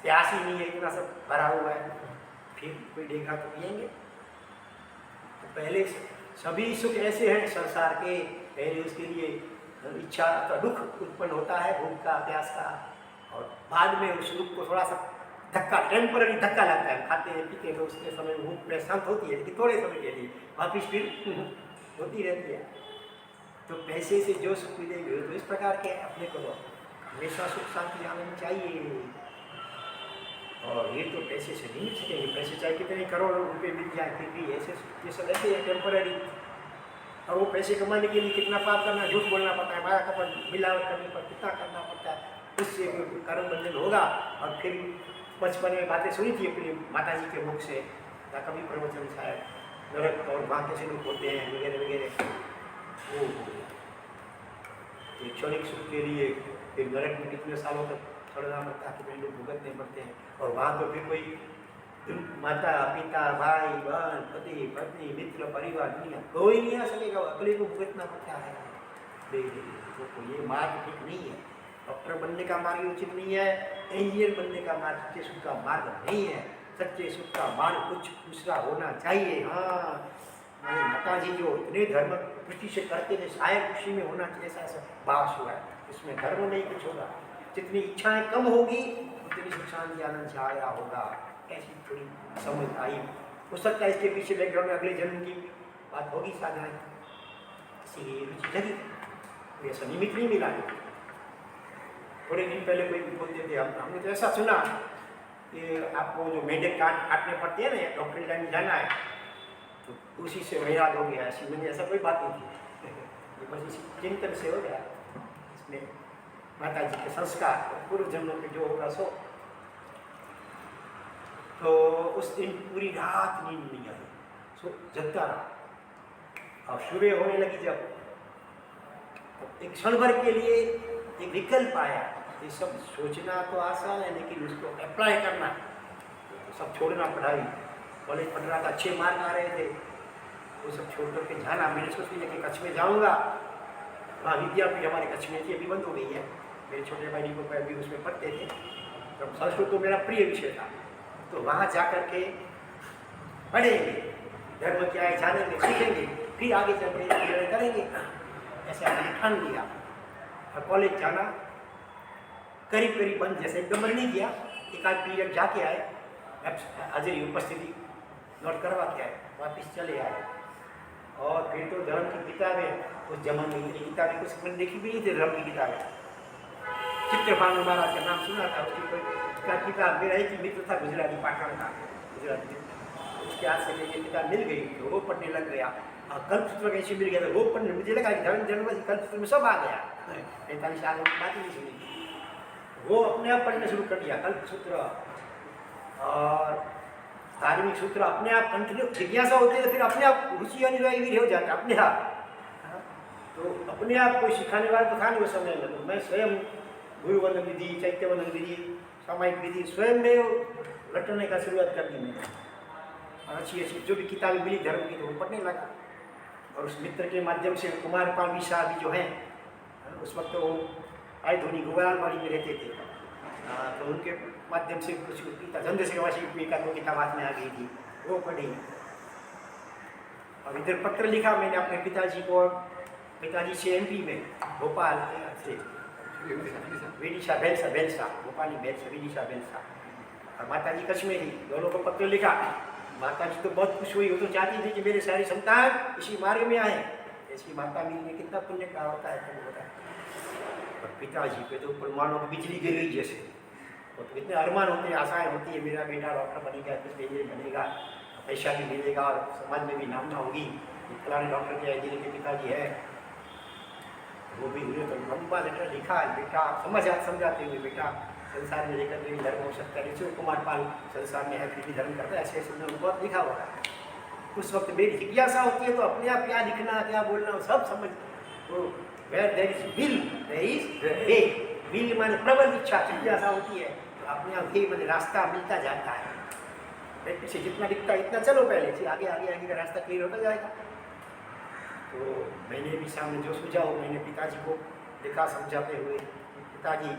प्यास ही नहीं है, इतना सब भरा हुआ है, फिर कोई देखा तो पिएंगे। तो पहले सभी सुख ऐसे हैं संसार के, पहले उसके लिए इच्छा का दुख उत्पन्न होता है, भूख का प्यास का, और बाद में उस दुख को थोड़ा सा धक्का, टेम्पररी धक्का लगता है। खाते हैं पीते हैं तो उसके समय भूख में शांत होती है, लेकिन थोड़े समय के लिए वापिस फिर होती रहती है। तो पैसे से जो सुख मिलेगी तो इस प्रकार के अपने को हमेशा सुख शांति आनंद चाहिए। और ये तो पैसे से नहीं मिल सकेंगे, पैसे चाहे कितने करोड़ों रुपए मिल जाए फिर भी ऐसे ये सब ऐसे है टेम्पररी। और वो पैसे कमाने के लिए कितना पाप करना, झूठ बोलना पड़ता है, माया का मिलावट करने पर कितना करना पड़ता है, उससे कर्म बंधन होगा। और फिर बचपन में बातें सुनी थी अपनी माता जी के मुख से, या कभी प्रवचन शायद, नरक और वहाँ कैसे लोग होते हैं वगैरह वगैरह। वो क्षणिक सुख के लिए फिर नरक में कितने सालों तक छोड़ना पड़ता है, कितने लोग भुगतने पड़ते हैं। और वहाँ तो फिर कोई माता पिता भाई बहन पति पत्नी मित्र परिवार दुनिया कोई नहीं आ सकेगा, अगले को भुगतना पड़ता है। तो ये मार्ग ठीक नहीं है, डॉक्टर बनने का मार्ग उचित नहीं है, इंजीनियर बनने का मार्ग सच्चे सुख का मार्ग नहीं है। सच्चे सुख का मार्ग कुछ दूसरा होना चाहिए। हाँ, हमारे माता जी जो इतने धर्म दृष्टि से करते थे, शायद खुशी में होना चाहिए, ऐसा बास हुआ है, इसमें धर्म नहीं कुछ होगा। जितनी इच्छाएं कम होगी उतनी सुख शांति आनंद से आया होगा, ऐसी थोड़ी समझ आई। हो सकता है इसके पीछे बैकग्राउंड में अगले जन्म की बात होगी, शायद इसीलिए रुचि लगी, ऐसा निमित्त नहीं मिला। थोड़े दिन पहले कोई बोलते थे, हमने तो ऐसा सुना कि आपको जो मेंढक काटने पड़ते हैं ना, डॉक्टरी लाइन में जाना है, तो उसी से वैराग हो गया। ऐसी मैंने ऐसा कोई बात नहीं थी, बस इसी चिंतन से हो गया। इसमें माता जी के संस्कार पूर्व जन्मों के जो होगा सो। तो उस दिन पूरी रात नींद नहीं आई, सो जगता रहा। और सुबह होने लगी जब, तो एक क्षण भर के लिए एक विकल्प आया। ये सब सोचना तो आसान है, लेकिन उसको अप्लाई करना, तो सब छोड़ना, पढ़ाई कॉलेज पढ़ रहा था, अच्छे मार्क आ रहे थे, वो सब छोड़ करके जाना। मैंने सोच लिया कि कच्छ में जाऊँगा। वहाँ विद्यापीठ हमारे कच्छ में थी, अभी बंद हो गई है। मेरे छोटे भाई को भी उसमें पढ़ते थे, तो संस्कृत तो मेरा प्रिय विषय था। तो वहाँ जा कर के पढ़ेंगे, धर्म क्या है जानेंगे, सीखेंगे, फिर आगे चल के निर्णय करेंगे। ऐसा मैंने ठान लिया। और कॉलेज जाना करीब करीब बंद, जैसे एकदम बंद नहीं किया, एक आध पीरियड जाके आए, हाजिरी उपस्थिति नोट करवा के आए, वापस चले आए। और फिर तो धर्म की किताबें उस जमाने की किताबें कुछ मैंने देखी भी नहीं थी। धर्म की किताबें चित्रभानु महाराज का नाम सुना था, उसकी कोई किताब मेरा एक मित्र था गुजराती, पाटण का गुजराती, उसके हाथ से लेके किताब मिल गई तो वो पढ़ने लग गया। और कल्पसूत्र कैसे मिल गया था वो पढ़ने, मुझे लगा कि धर्म जन्म कल्पसूत्र में सब आ गया। 45 साल की बात ही नहीं सुनी, वो अपने आप पढ़ने शुरू कर दिया। कल्पसूत्र और धार्मिक सूत्र अपने आप कंटिन्यू जिज्ञासा होती है, फिर अपने आप रुचि अनुरागी हो जाता है अपने आप। तो अपने आप कोई सिखाने वाला तो था नहीं उस समय में, तो मैं स्वयं गुरुवंदन विधि, चैत्यवंदन विधि, सामायिक विधि स्वयं में रटने का शुरुआत कर दी मैंने। और अच्छी अच्छी जो भी किताबें मिली धर्म की तो वो पढ़ने लगा। और उस मित्र के माध्यम से कुमार पाल मिश्रा भी जो हैं, उस वक्त वो आए धोनी गोवालवाड़ी में रहते थे, तो उनके माध्यम से कुछ गीता चंद्रशेखर की का किताब हाथ में आ गई थी, वो पढ़ी। और इधर पत्र लिखा मैंने अपने पिताजी को, पिताजी से एमपी में भोपाल से विदिशा बेलसा भोपाल में विदिशा बेलसा, और माता जी कच्छ में थी, दोनों को पत्र लिखा। माता जी तो बहुत खुश हुई, वो तो चाहती थी कि मेरे सारी संतान इसी मार्ग में आए। ऐसी माता मिलने कितना पुण्य का होता है तुम बताए। और पिताजी पे तो ऊपर मानो की बिजली गिर गई जैसे, वो तो इतने अरमान होते हैं, आशाएं होती है मेरा बेटा डॉक्टर बनेगा, कुछ इंजीनियर बनेगा, पैसा भी मिलेगा और समाज में भी नामना होगी, फलाने डॉक्टर के इंजीनियर के पिताजी है। वो भी उन्हें तो लंबा लेटर लिखा, बेटा समझाते हुए बेटा संसार में लेकर के भी धर्म हो सकता है, शिव कुमार पाल संसार में है फिर भी धर्म करता है, ऐसे ऐसे उन्होंने बहुत लिखा हुआ है। उस वक्त मेरी जिज्ञासा होती है तो अपने आप क्या लिखना क्या बोलना सब समझ, तो where there is will there is way, will माने प्रबल इच्छा, जिज्ञासा होती है तो अपने आप ही मैंने रास्ता मिलता जाता है। व्यक्ति से जितना दिखता है इतना चलो पहले से, आगे आगे आगे का रास्ता क्लियर होता जाएगा। तो मैंने भी सामने जो सुझाव मैंने पिताजी को लिखा समझाते हुए, पिताजी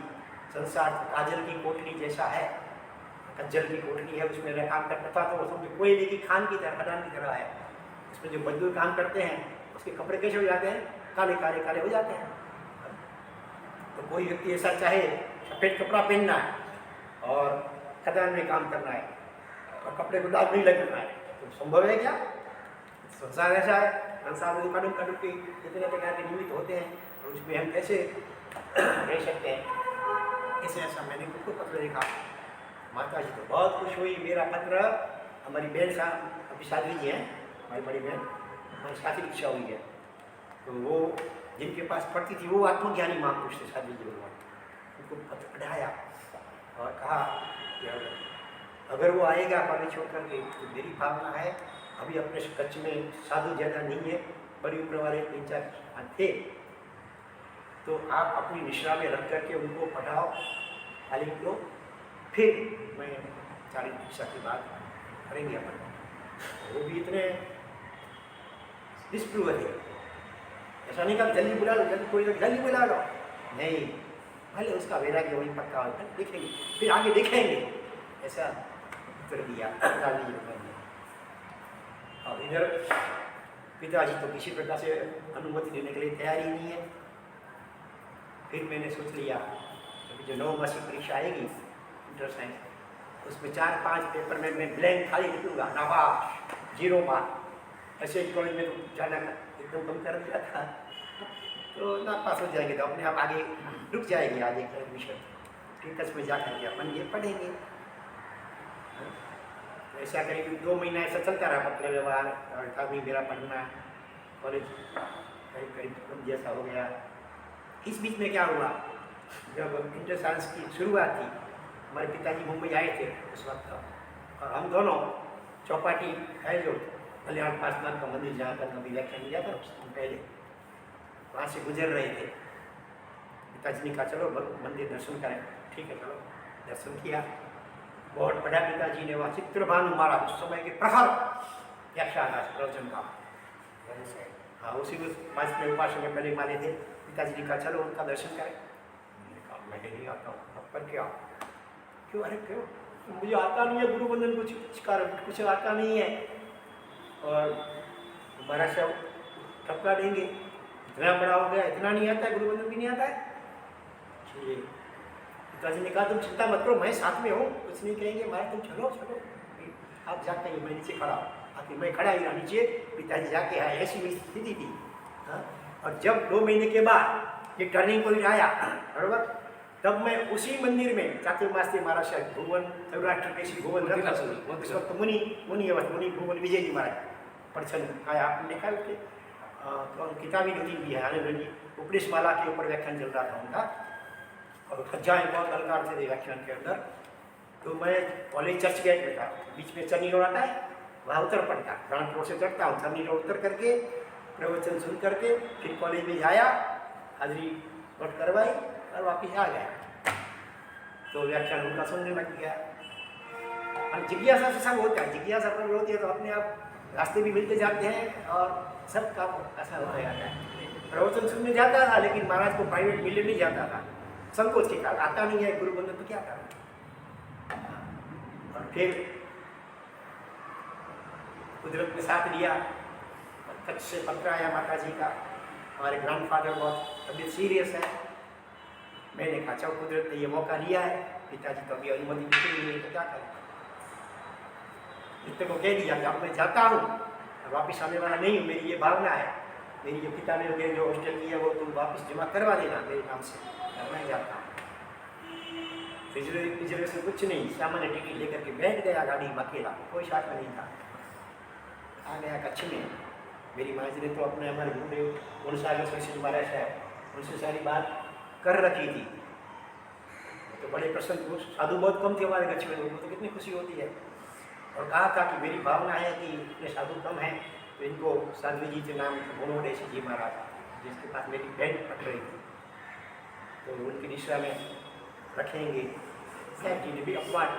संसार काजल की कोटली जैसा है, कज्जल की कोटली है, उसमें मैं काम करता था तो वो समझो कोयले की खान की तरह, खदान की तरह है। उसमें जो मजदूर काम करते हैं उसके कपड़े कैसे हो जाते हैं, काले काले काले हो जाते हैं। तो कोई व्यक्ति ऐसा चाहे सफ़ेद कपड़ा पहनना है और खदान में काम करना है और कपड़े को दाग नहीं लगना है, तो संभव है क्या? संसार ऐसा है, संसार में कदम कदम के कितने प्रकार के निमित्त होते हैं, तो उसमें हम कैसे रह सकते हैं। ऐसे ऐसा मैंने खुद को पत्र लिखा। माता जी तो बहुत खुश हुई। मेरा पत्र हमारी बहन साहब अभी शादी जी हैं, हमारी बड़ी बहन, हमारी शादी की इच्छा हुई है, तो वो जिनके पास पढ़ती थी वो आत्मज्ञानी महापुरुष थे शादी जी भगवान, उनको पत्र पढ़ाया और कहा कि अगर वो आएगा कॉलेज छोड़ करके तो मेरी भावना है, अभी अपने कच्छ में साधु ज़्यादा नहीं है, बड़ी उम्र वाले 3-4 थे, तो आप अपनी निश्रा में रख करके उनको पढ़ाओ तालीम को, फिर मैं 40 शिक्षा की बात करेंगे अपन। वो भी इतने निष्प्रिय है, ऐसा नहीं कहा जल्दी बुला लो, जल्दी कोई जल्दी बुला लो, नहीं, भले उसका वैराग्य वही पक्का होता है, देखेंगे फिर आगे देखेंगे, ऐसा उत्तर दिया गांधी जी ने। और इधर पिताजी तो किसी प्रकार से अनुमति देने के लिए तैयार ही नहीं है। फिर मैंने सोच लिया अभी जो 9 मासिक परीक्षा आएगी इंटर साइंस, उसमें 4-5 पेपर में मैं ब्लैंक खाली लिखूँगा, नापास 0 मार्क। ऐसे कॉलेज में तो जाना एकदम कम कर दिया था, तो नापास हो जाएंगे तो अपने आप आगे रुक जाएगी आगे का एडमिशन, फिर कच्छ में जा करके अपन ये पढ़ेंगे। तो ऐसा करीब 2 महीना ऐसा चलता रहा, पत्र व्यवहार और काफी मेरा पढ़ना, कॉलेज करीब करीब जैसा हो गया। इस बीच में क्या हुआ, जब इंटर साइंस की शुरुआत थी, हमारे पिताजी मुंबई आए थे उस वक्त, और हम दोनों चौपाटी है जो कल्याण पासनाथ का मंदिर जहाँ पर कभी व्याख्यान दिया था पहले, वहाँ से गुजर रहे थे। पिताजी ने कहा चलो मंदिर दर्शन करें, ठीक है चलो दर्शन किया। बहुत पढ़ा पिताजी ने, वहाँ चित्रभानु महाराज उस समय के प्रखर व्याख्यान प्रवचन का, हाँ उसी में 5 में उपासना में पहले माले थे। पिताजी ने कहा चलो उनका दर्शन करें। मैंने कहा मैं नहीं आता हूँ, अब पर क्या, क्यों, अरे क्यों, मुझे आता नहीं है गुरु वंदन, कुछ आता नहीं है, और हमारा सब ठपका देंगे, इतना बड़ा हो गया, इतना नहीं आता है, गुरु वंदन भी नहीं आता है। पिताजी ने कहा तुम चिंता मत करो, मैं साथ में हूँ, कुछ नहीं कहेंगे, हमारा तुम चलो चलो आप जाके, मैं नीचे खड़ा, आके मैं खड़ा ही रहा नीचे, पिताजी जाके आए, ऐसी मेरी स्थिति थी। हाँ? और जब 2 महीने के बाद ये टर्निंग पॉइंट आया, बराबर, तब मैं उसी मंदिर में चातुर्मास्य महाराज साहब भुवन सौराष्ट्र के भुवन उस वक्त मुनि भुवन विजय जी महाराज प्रसन्न आया, आपने देखा उसके तो किताबी नदी भी है, आनंद जी उपदेश माला के ऊपर व्याख्यान चल रहा था उनका, और खज्जाएँ बहुत अलकार थे व्याख्यान के अंदर। तो मैं कॉलेज चर्च गेट में था, बीच में चन्नी रोड आता है, वहाँ उतर पड़ता, ग्राउंड फ्लोर से चढ़ता हूँ, चन्नी रोड उतर करके प्रवचन सुन करके फिर कॉलेज में आया, हाजिरी नोट करवाई और वापिस आ गया। तो व्याख्यान उनका सुनने लग गया। और जिज्ञासा से सब होता है, जिज्ञासा पर होती है तो अपने आप रास्ते भी मिलते जाते हैं और सब काम ऐसा होता जाता है। प्रवचन सुनने जाता था लेकिन महाराज को प्राइवेट मिलने नहीं जाता था, संकोच के कारण, आता नहीं है गुरु बंधु तो क्या करें। और फिर कुदरत ने साथ लिया, कच्छ से पत्र आया माता जी का, हमारे ग्रैंडफादर बहुत तबीयत सीरियस है। मैंने कहा चलो कुदरत ने ये मौका दिया है, पिताजी तो अभी अनुमति नहीं है तो क्या करें। इतने को कह दिया कि अब मैं जाता हूँ, वापस आने वाला नहीं हूँ, मेरी ये भावना है। मेरी जो पिता ने मेरे जो हॉस्टल की है वो तुम वापस जमा करवा देना मेरे नाम से, मैं जाता हूँ। रिजर्वेशन कुछ नहीं, सामान्य टिकट लेकर के बैठ गया गाड़ी में अकेला, कोई साथ में नहीं था। आ गया कच्छ में। मेरी माँ जी ने तो अपने हमारे बूढ़े गुणसागर से महाराज है उनसे सारी बात कर रखी थी। तो बड़े प्रसन्न, साधु बहुत कम थे हमारे कच्छ में, उनको तो कितनी खुशी होती है। और कहा था कि मेरी भावना है कि इतने साधु कम हैं तो इनको साध्वी जी के नाम गुणोदेशी जी महाराज, जिसके पास मेरी बहन पट रही थी, तो उनकी दिशा में रखेंगे। साहब जी ने भी अपवाद,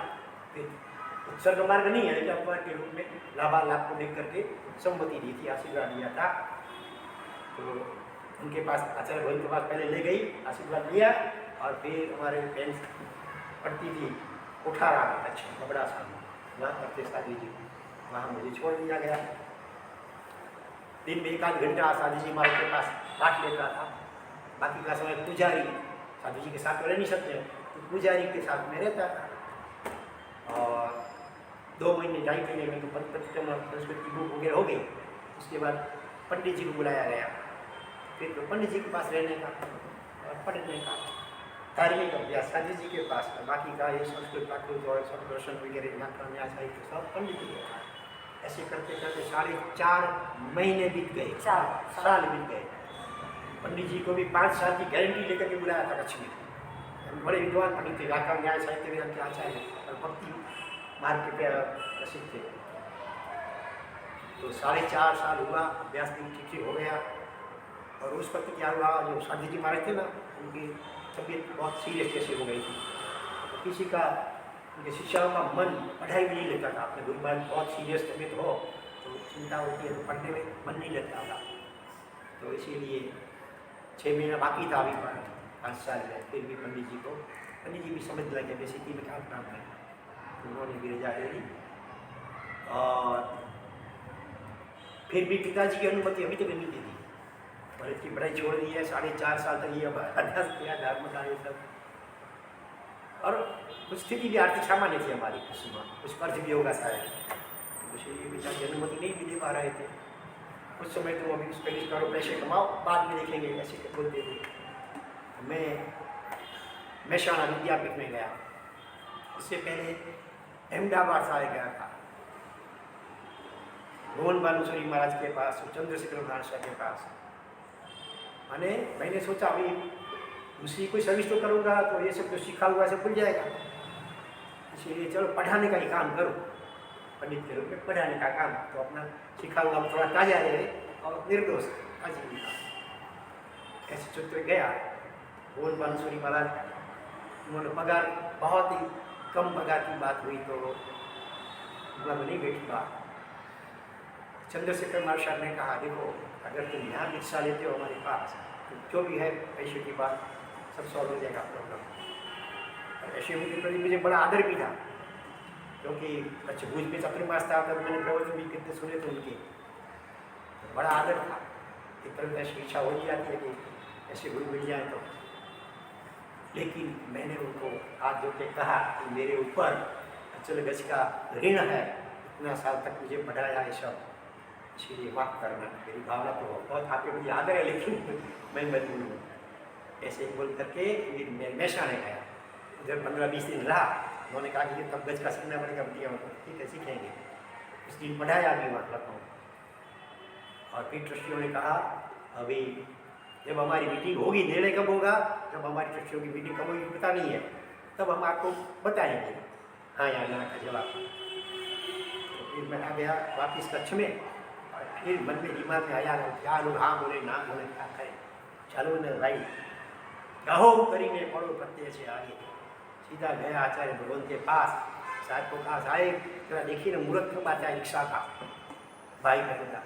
उत्सर्ग मार्ग नहीं है लेकिन अपवाद के रूप में लाभालाभ को देख करके सम्मति दी थी, आशीर्वाद दिया था। तो उनके पास आचार्य भवन के पास पहले ले गई, आशीर्वाद लिया और फिर हमारे बहन पढ़ती थी उठारा, अच्छा बड़ा सा वहाँ करते साधी जी, वहाँ मुझे छोड़ दिया गया। दिन में 1 आध घंटा साधी जी हमारे के पास पाठ लेता था, बाकी का समय पुजारी, साधु जी के साथ रह नहीं सकते तो पुजारी के साथ में रहता था। और 2 महीने 2.5 महीने में तो संस्कृत की बुक वगैरह हो गई। उसके बाद पंडित जी को बुलाया गया, फिर तो पंडित जी के पास रहने का और पढ़ने का, धार्मिक अभ्यास साधी जी के पास, बाकी का ये संस्कृत प्राकृत और दर्शन वगैरह व्याकरण न्याय साहित्य सब पंडित जी के पास। ऐसे करते करते 4.5 महीने बीत गए, साल बीत गए। पंडित जी को भी 5 साल की गारंटी लेकर के बुलाया था कच्छ में। बड़े विद्वान पंडित थे, व्याकरण न्याय साहित्य वेदांत के आचार्य और भक्ति मार्ग के प्रसिद्ध थे। तो 4.5 साल हुआ, अभ्यास दिन ठीक हो गया। और उस वक्त क्या हुआ, जो साधी जी महाराज थे ना, उनकी तबीयत बहुत सीरियस जैसे हो गई थी। तो किसी का, उनके शिष्यों का मन पढ़ाई में नहीं लेता था। अपने गुरु महाराज बहुत सीरियस तबीयत हो तो चिंता होती है, तो पढ़ने में मन नहीं लगता था। तो इसीलिए 6 महीना बाकी था अभी 5 साल में, फिर भी पंडित जी भी समझ लगे बेसिकली में क्या काम है, तो उन्होंने भी रजा ले ली। और फिर भी पिताजी की अनुमति अभी तक नहीं दी थी, और इसकी पढ़ाई छोड़ दी है। 4.5 साल तक ये अभ्यास किया धर्म का ये सब। और कुछ स्थिति भी आर्थिक सामान्य थी हमारी, कुछ कर्ज भी होगा शायद, तो इसलिए पिताजी अनुमति नहीं भी दे पा रहे थे। कुछ समय तुम अभी स्पेलिश करो, पैसे कमाओ, बाद में देखेंगे, ऐसे बोलते थे। मैं महसाणा विद्यापीठ में गया, उससे पहले अहमदाबाद साल गया था, भुवन बालूश्वरी महाराज के पास, चंद्रशेखर महाराज के पास। मैंने सोचा अभी दूसरी कोई सर्विस तो करूँगा तो ये सब जो सीखा हुआ सब भूल जाएगा, इसीलिए चलो पढ़ाने का ही काम करो, पंडित के रूप में पढ़ाने का काम, तो अपना सीखा हुआ थोड़ा ताजा रहे और निर्दोष आजीविका। ऐसे चुनते गया। भुवन बालूश्वरी महाराज, उन्होंने पगार बहुत ही कम पगार की बात हुई तो मतलब नहीं बैठी बात। चंद्रशेखर महाराज साहब ने कहा, देखो अगर तुम यहाँ दीक्षा लेते हो हमारे पास तो जो भी है पैसे की बात सब सॉल्व हो जाएगा प्रॉब्लम। और ऐसे उनके प्रति मुझे बड़ा आदर भी था, क्योंकि अच्छा भूज में चतुर्मास था, तब मैंने प्रवचन भी कितने सुने थे उनके, तो बड़ा आदर था। एक तरह से ऐसी इच्छा हो जाती है कि ऐसे गुरु मिल जाए तो। लेकिन मैंने उनको हाथ जोड़ के कहा कि मेरे ऊपर अचल गज का ऋण है, इतना साल तक मुझे पढ़ाया है सब, इसीलिए माफ़ करना। मेरी भावना तो बहुत आपके मुझे आदर है, लेकिन मैं मजबूर हूँ। ऐसे बोल करके फिर मैं महसाणे गया, उधर 15-20 दिन रहा। उन्होंने कहा कि ये तब गज का सीखना पड़ेगा, भैया ठीक है सीखेंगे। इस दिन पढ़ाया भी वहाँ लखनऊ। और फिर ट्रस्टियों ने कहा अभी जब हमारी मीटिंग होगी, निर्णय कब होगा, जब हमारी ट्रस्टियों की मीटिंग कब होगी पता नहीं है, तब हम आपको बताएंगे हाँ या ना का जवाब। तो फिर मैं आ गया वापिस कच्छ में, और फिर मन में दिमाग में आया क्या लोग हाँ बोले ना बोले क्या करें, चलो ने भाई कहो કરીને પડો પ્રત્યે છે આગે सीधा गया आचार्य भगवान के पास। साहब को कहा साहब जरा देखिए ना मुहूर्त कब आता है रिक्शा का, भाई कहेगा।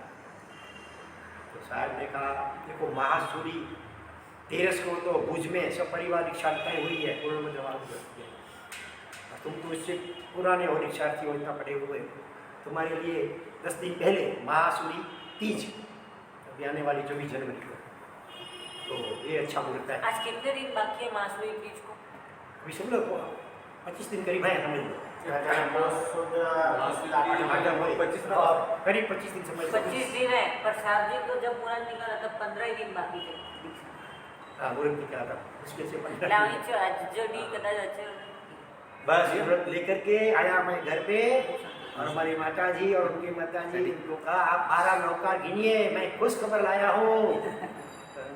तो साहब ने कहा देखो महासूरी 13 को तो भुज में सब परिवार रिक्शा तय हुई है, पूर्ण में जवाब है। तुम तो इससे पुराने हो रिक्शार्थी हो, इतना पढ़े हुए, तुम्हारे लिए 10 दिन पहले महासूरी तीज अभी आने वाली 24 जनवरी को, तो ये अच्छा मुहूर्त है। आज कितने दिन बाकी है मासूरी तीज को? अभी सब लोग 25 दिन करीब है हमें, करीब 25 दिन समझ 25 दिन है, पर 7 दिन तो जब मुहूर्त निकाला तब 15 ही दिन बाकी थे। हाँ मुहूर्त निकाला था उसके से 15 लावणी जो डी कदाच अच्छे बस मुहूर्त लेकर के आया मैं घर पे, और हमारी माता जी और उनकी माता जी को कहा आप 12 नौकर गिनिए, मैं खुश खबर लाया हूँ।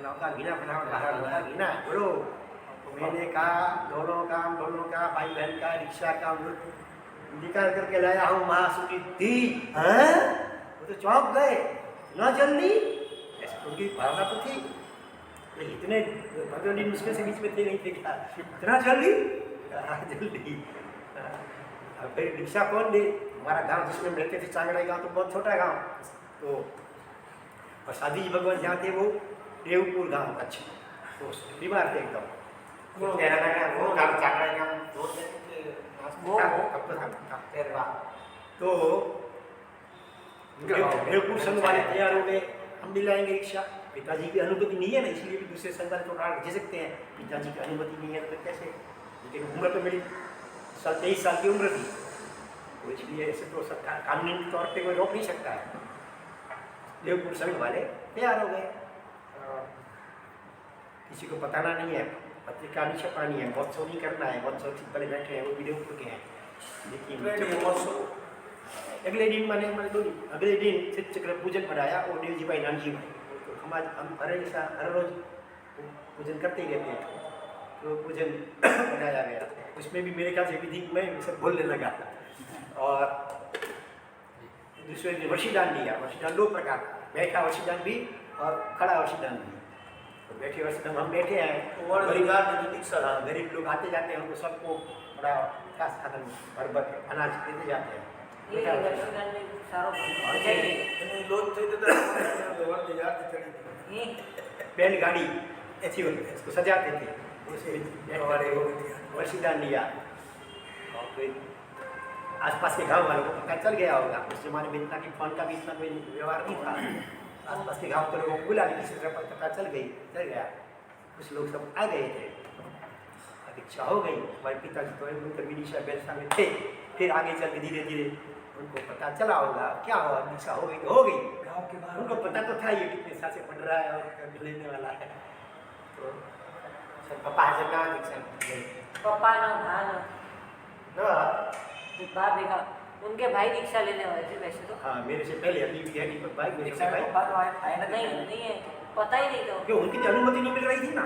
नौकर गिना बना 12 नौकर गिना बोलो। मैंने कहा दोनों का भाई बहन का रिक्शा का निकाल करके लाया हूँ महासूरी तीज। हाँ वो तो चौंक गए, ना जल्दी, ऐसे उनकी भावना तो थी, इतने 15 दिन मुश्किल से बीच में थे नहीं थे क्या, इतना जल्दी? हाँ जल्दी। अब फिर रिक्शा कौन दे, हमारा गांव जिसमें हम रहते थे चांगड़ा गांव तो बहुत छोटा गांव, तो और शादी जी भगवान जहाँ थे वो देवपुर गांव अच्छा, तो बीमार थे एकदम। वो गांव चांगड़ा गांव तो देवपुर संघ वाले तैयार हो गए, हम भी लाएंगे रिक्शा। पिताजी की अनुमति नहीं है ना, इसलिए भी दूसरे संघ वाले तो भेज सकते हैं, पिताजी की अनुमति नहीं है तो कैसे, लेकिन उम्र तो मेरी 23 साल की उम्र थी, तो इसलिए ऐसे तो सरकार कानूनी तौर पे कोई रोक नहीं सकता है। देवपुर संघ वाले तैयार हो गए, किसी को बताना नहीं है, पत्रिका नहीं छपानी है, महोत्सव नहीं करना है, महोत्सव से पहले बैठे हैं वो भी देवपुर के हैं, लेकिन महोत्सव अगले दिन मैंने 2 दिन अगले दिन सिद्ध चक्र पूजन बनाया और देव जी भाई नान जी भाई, तो हम हर रोज पूजन करते ही रहते हैं, तो पूजन बनाया गया, उसमें भी मेरे ख्याल से विधि में सब बोलने लगा। और दूसरे ने वर्षीदान दिया, वर्षीदान 2 प्रकार, बैठा वर्षीदान भी और खड़ा वर्षीदान भी। तो बैठे वर्षीदान हम बैठे हैं, गरीब लोग आते जाते हैं, उनको सबको बड़ा खास साधन भर अनाज देते जाते हैं। ये दर्शन में सारो बैलगाड़ी ऐसी होती है, इसको सजाते थे, उसमें वर्षीदान लिया। और फिर आसपास के गांव वालों को पता चल गया होगा, उस जमाने में इतना कि फोन का भी इतना कोई व्यवहार नहीं था, आसपास के गांव के लोगों को बुला ली, किसी तरह पता चल गया, कुछ लोग सब आ गए थे, दीक्षा हो गई। हमारे पिताजी तो उनकर विदिशा बेलसा में थे, फिर आगे चल के धीरे धीरे उनको पता चला होगा क्या हुआ, दीक्षा हो गई तो हो गई, गाँव के बाहर उनको पता तो था ये कितने साल से पढ़ रहा है और कब लेने वाला है। तो सर पापा से कहाँ दीक्षा पप्पा ना भान ना, बाप देखा उनके भाई दीक्षा लेने वाले थे वैसे तो। हाँ मेरे से पहले अभी बिहारी पर भाई मेरे से भाई नहीं है, पता ही नहीं था। क्यों उनकी तो अनुमति नहीं मिल रही थी ना।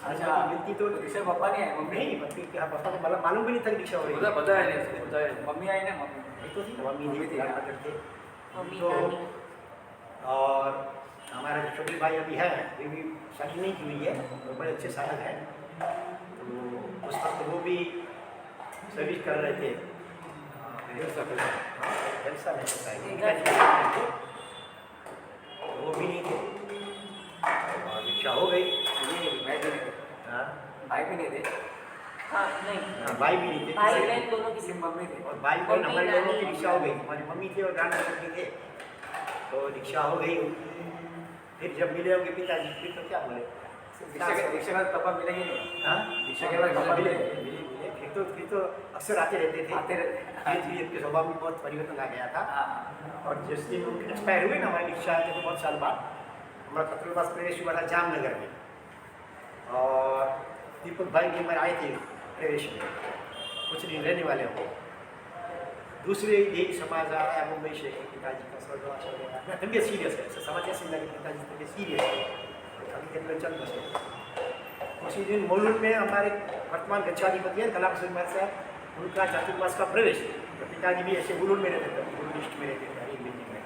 अच्छा मिलती तो रिक्शा पापा नहीं आए, मम्मी नहीं पति क्या पापा को मतलब मालूम भी नहीं था कि दीक्षा हो रही है। पता है नहीं, पता है मम्मी आई ना, मम्मी ये तो थी मम्मी नहीं थी करते। मम्मी तो नानी और हमारा जो छोटे भाई अभी है, अभी भी शादी नहीं की हुई है, वो बड़े अच्छे साधक हैं, तो उस वक्त वो भी सर्विस कर रहे थे, जलसा में होता है, वो भी नहीं थे, और दीक्षा हो गई। भाई भी नहीं थे, हाँ भाई भी नहीं थे, हाँ नहीं हाँ, भाई भी नहीं थे, भाई बहन दोनों की सिर्फ मम्मी थे। और भाई बहन मम्मी, हमारे दोनों की नानी। दीक्षा हो गई, हमारी मम्मी थी और नाना जी थे, तो दीक्षा हो गई। फिर जब मिले होंगे पिताजी फिर तो क्या बोले, रिक्शा का पापा मिलेंगे नहीं, हाँ दीक्षा के बाद पापा मिले मिले, मिले फिर तो अक्सर आते रहते थे, आते रहते। धीरे उनके स्वभाव में बहुत परिवर्तन आ गया था। हाँ और जिस दिन उनके एक्सपायर हुए ना हमारी दीक्षा के तो बहुत साल बाद हमारा छत्रपास प्रवेश हुआ था जामनगर में, और दीपक भाई भी हमारे आए थे प्रवेश में, कुछ दिन रहने वाले हो। दूसरे दिन समाज आया मुंबई से, पिताजी का स्वर्गवास हो गया, तबीयत सीरियस है, समाज ऐसे लगे पिताजी की तबीयत सीरियस है, अभी कितने चल बसे। उसी दिन मोलूर में हमारे वर्तमान गच्छाधिपति है कला महाराज साहब, उनका चातुर्मास का प्रवेश, तो पिताजी भी ऐसे गुलूर में रहते थे, गुलूर लिस्ट में रहते थे, हरी बिल्डिंग में।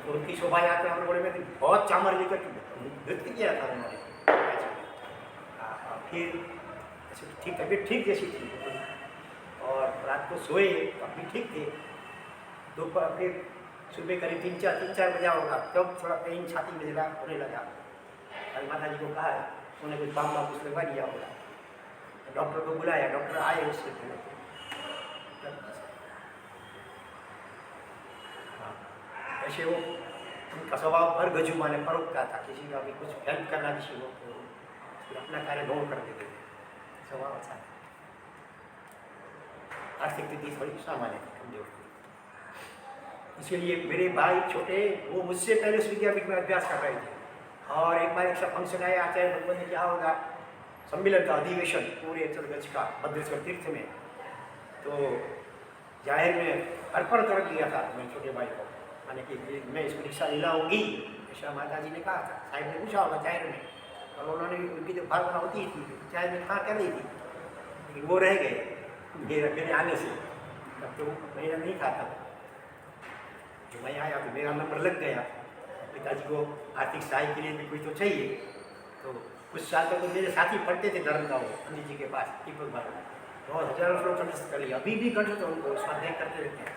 तो उनकी शोभा यात्रा हम लोगों ने बहुत चामर लेकर नृत्य किया था उन्होंने। फिर ऐसे ठीक तबीयत ठीक जैसी थी और रात को सोए तो अभी ठीक थे। दोपहर फिर सुबह करीब 3-4 बजा होगा, तब थोड़ा पेन छाती में जगह होने लगा। अभी माता जी को कहा उन्होंने कुछ बाम कुछ लगवा दिया होगा। डॉक्टर को बुलाया, डॉक्टर आए उससे पहले। ऐसे वो उनका स्वभाव भर गजू माने परोपकार था, किसी का भी कुछ हेल्प करना किसी को तो फिर अपना कार्य ढोंग कर देते थे। स्वभाव अच्छा था। आर्थिक स्थिति थोड़ी सामान्य थी, कमजोर थी। इसीलिए मेरे भाई छोटे वो मुझसे पहले उस विद्यापीठ में अभ्यास कर रहे थे। और एक बार ऐसा फंक्शन आया, आचार्य भगवान ने क्या होगा सम्मेलन का अधिवेशन पूरे चलगज का भद्रेश्वर तीर्थ में, तो जाहिर में अर्पण कर दिया था मैं छोटे भाई को, माने कि मैं इस परीक्षा दिलाऊंगी ऐसा माता जी ने कहा था। साहिब ने पूछा होगा जाहिर में, और उन्होंने उनकी जो भावना होती थी जाहिर में कहाँ कर रही थी, लेकिन वो रह गए मेरे आने से। तब तो मेरा नहीं था, तब जो मैं आया तो मेरा नंबर लग गया। पिताजी को आर्थिक सहाय के लिए भी कोई तो चाहिए, तो कुछ साल तक तो मेरे साथी पढ़ते थे धर्मगांव पंडित जी के पास दीपक बाबू, बहुत हजारों लोग कंठस्थ कर लिया। अभी भी कंठस्थ उनको स्वाध्याय करते रहते हैं।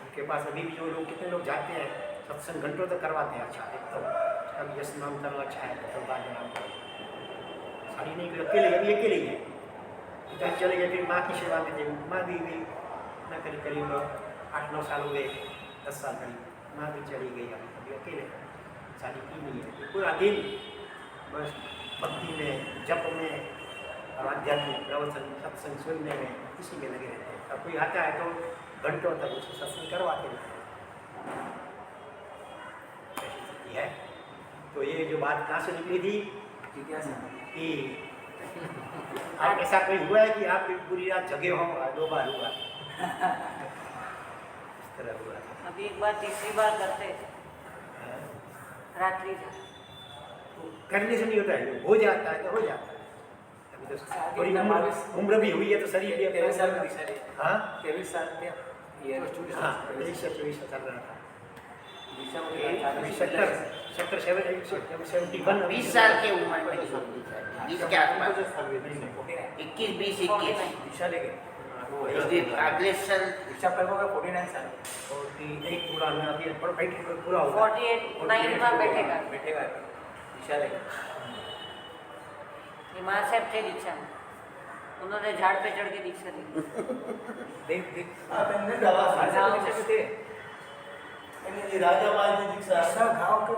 उनके पास अभी भी जो लोग कितने लोग जाते हैं सत्संग घंटों तक करवाते हैं। अच्छा एकदम अब यश नाम करना अच्छा है तो बाद नाम करो, सारी नहीं कोई अकेले, अभी अकेले ही है। इधर चले गए, फिर माँ की सेवा में थे, माँ भी न करीब करीब 8-9 साल हो गए, 10 साल करीब माँ भी चली गई। अभी अकेले शादी की नहीं है। पूरा दिन बस भक्ति में, जप में और आध्यात्मिक प्रवचन सत्संग सुनने में इसी में लगे रहते हैं। अब कोई आता है तो घंटों तक उसको सत्संग करवाते रहते हैं। ऐसी स्थिति है। तो ये जो बात कहाँ से निकली थी कि आप ऐसा कोई हुआ है कि आप पूरी रात जगे हो? 2 बार हुआ इस तरह हुआ था। अभी एक बार तीसरी बार करते रात्रि का। तो करने से नहीं होता है, हो जाता है तो हो जाता है। अभी तो थोड़ी उम्र भी हुई है तो शरीर भी 23 साल में दिशा ली। हाँ 23 साल थे ये 23 चल रहा था। दिशा अभी 71 20 साल के उम्र में 20 के आसपास 21, 20, 21 दिशा ले गए अगले साल दिशा पर होगा 49 साल 48 पूरा होना, अभी पूरा होगा 48 9 बैठेगा। बैठेगा दिशा ले गए। ये माँ साहब थे दीक्षा में, उन्होंने झाड़ पे चढ़ के दीक्षा दी। देख राजा थे गाँव के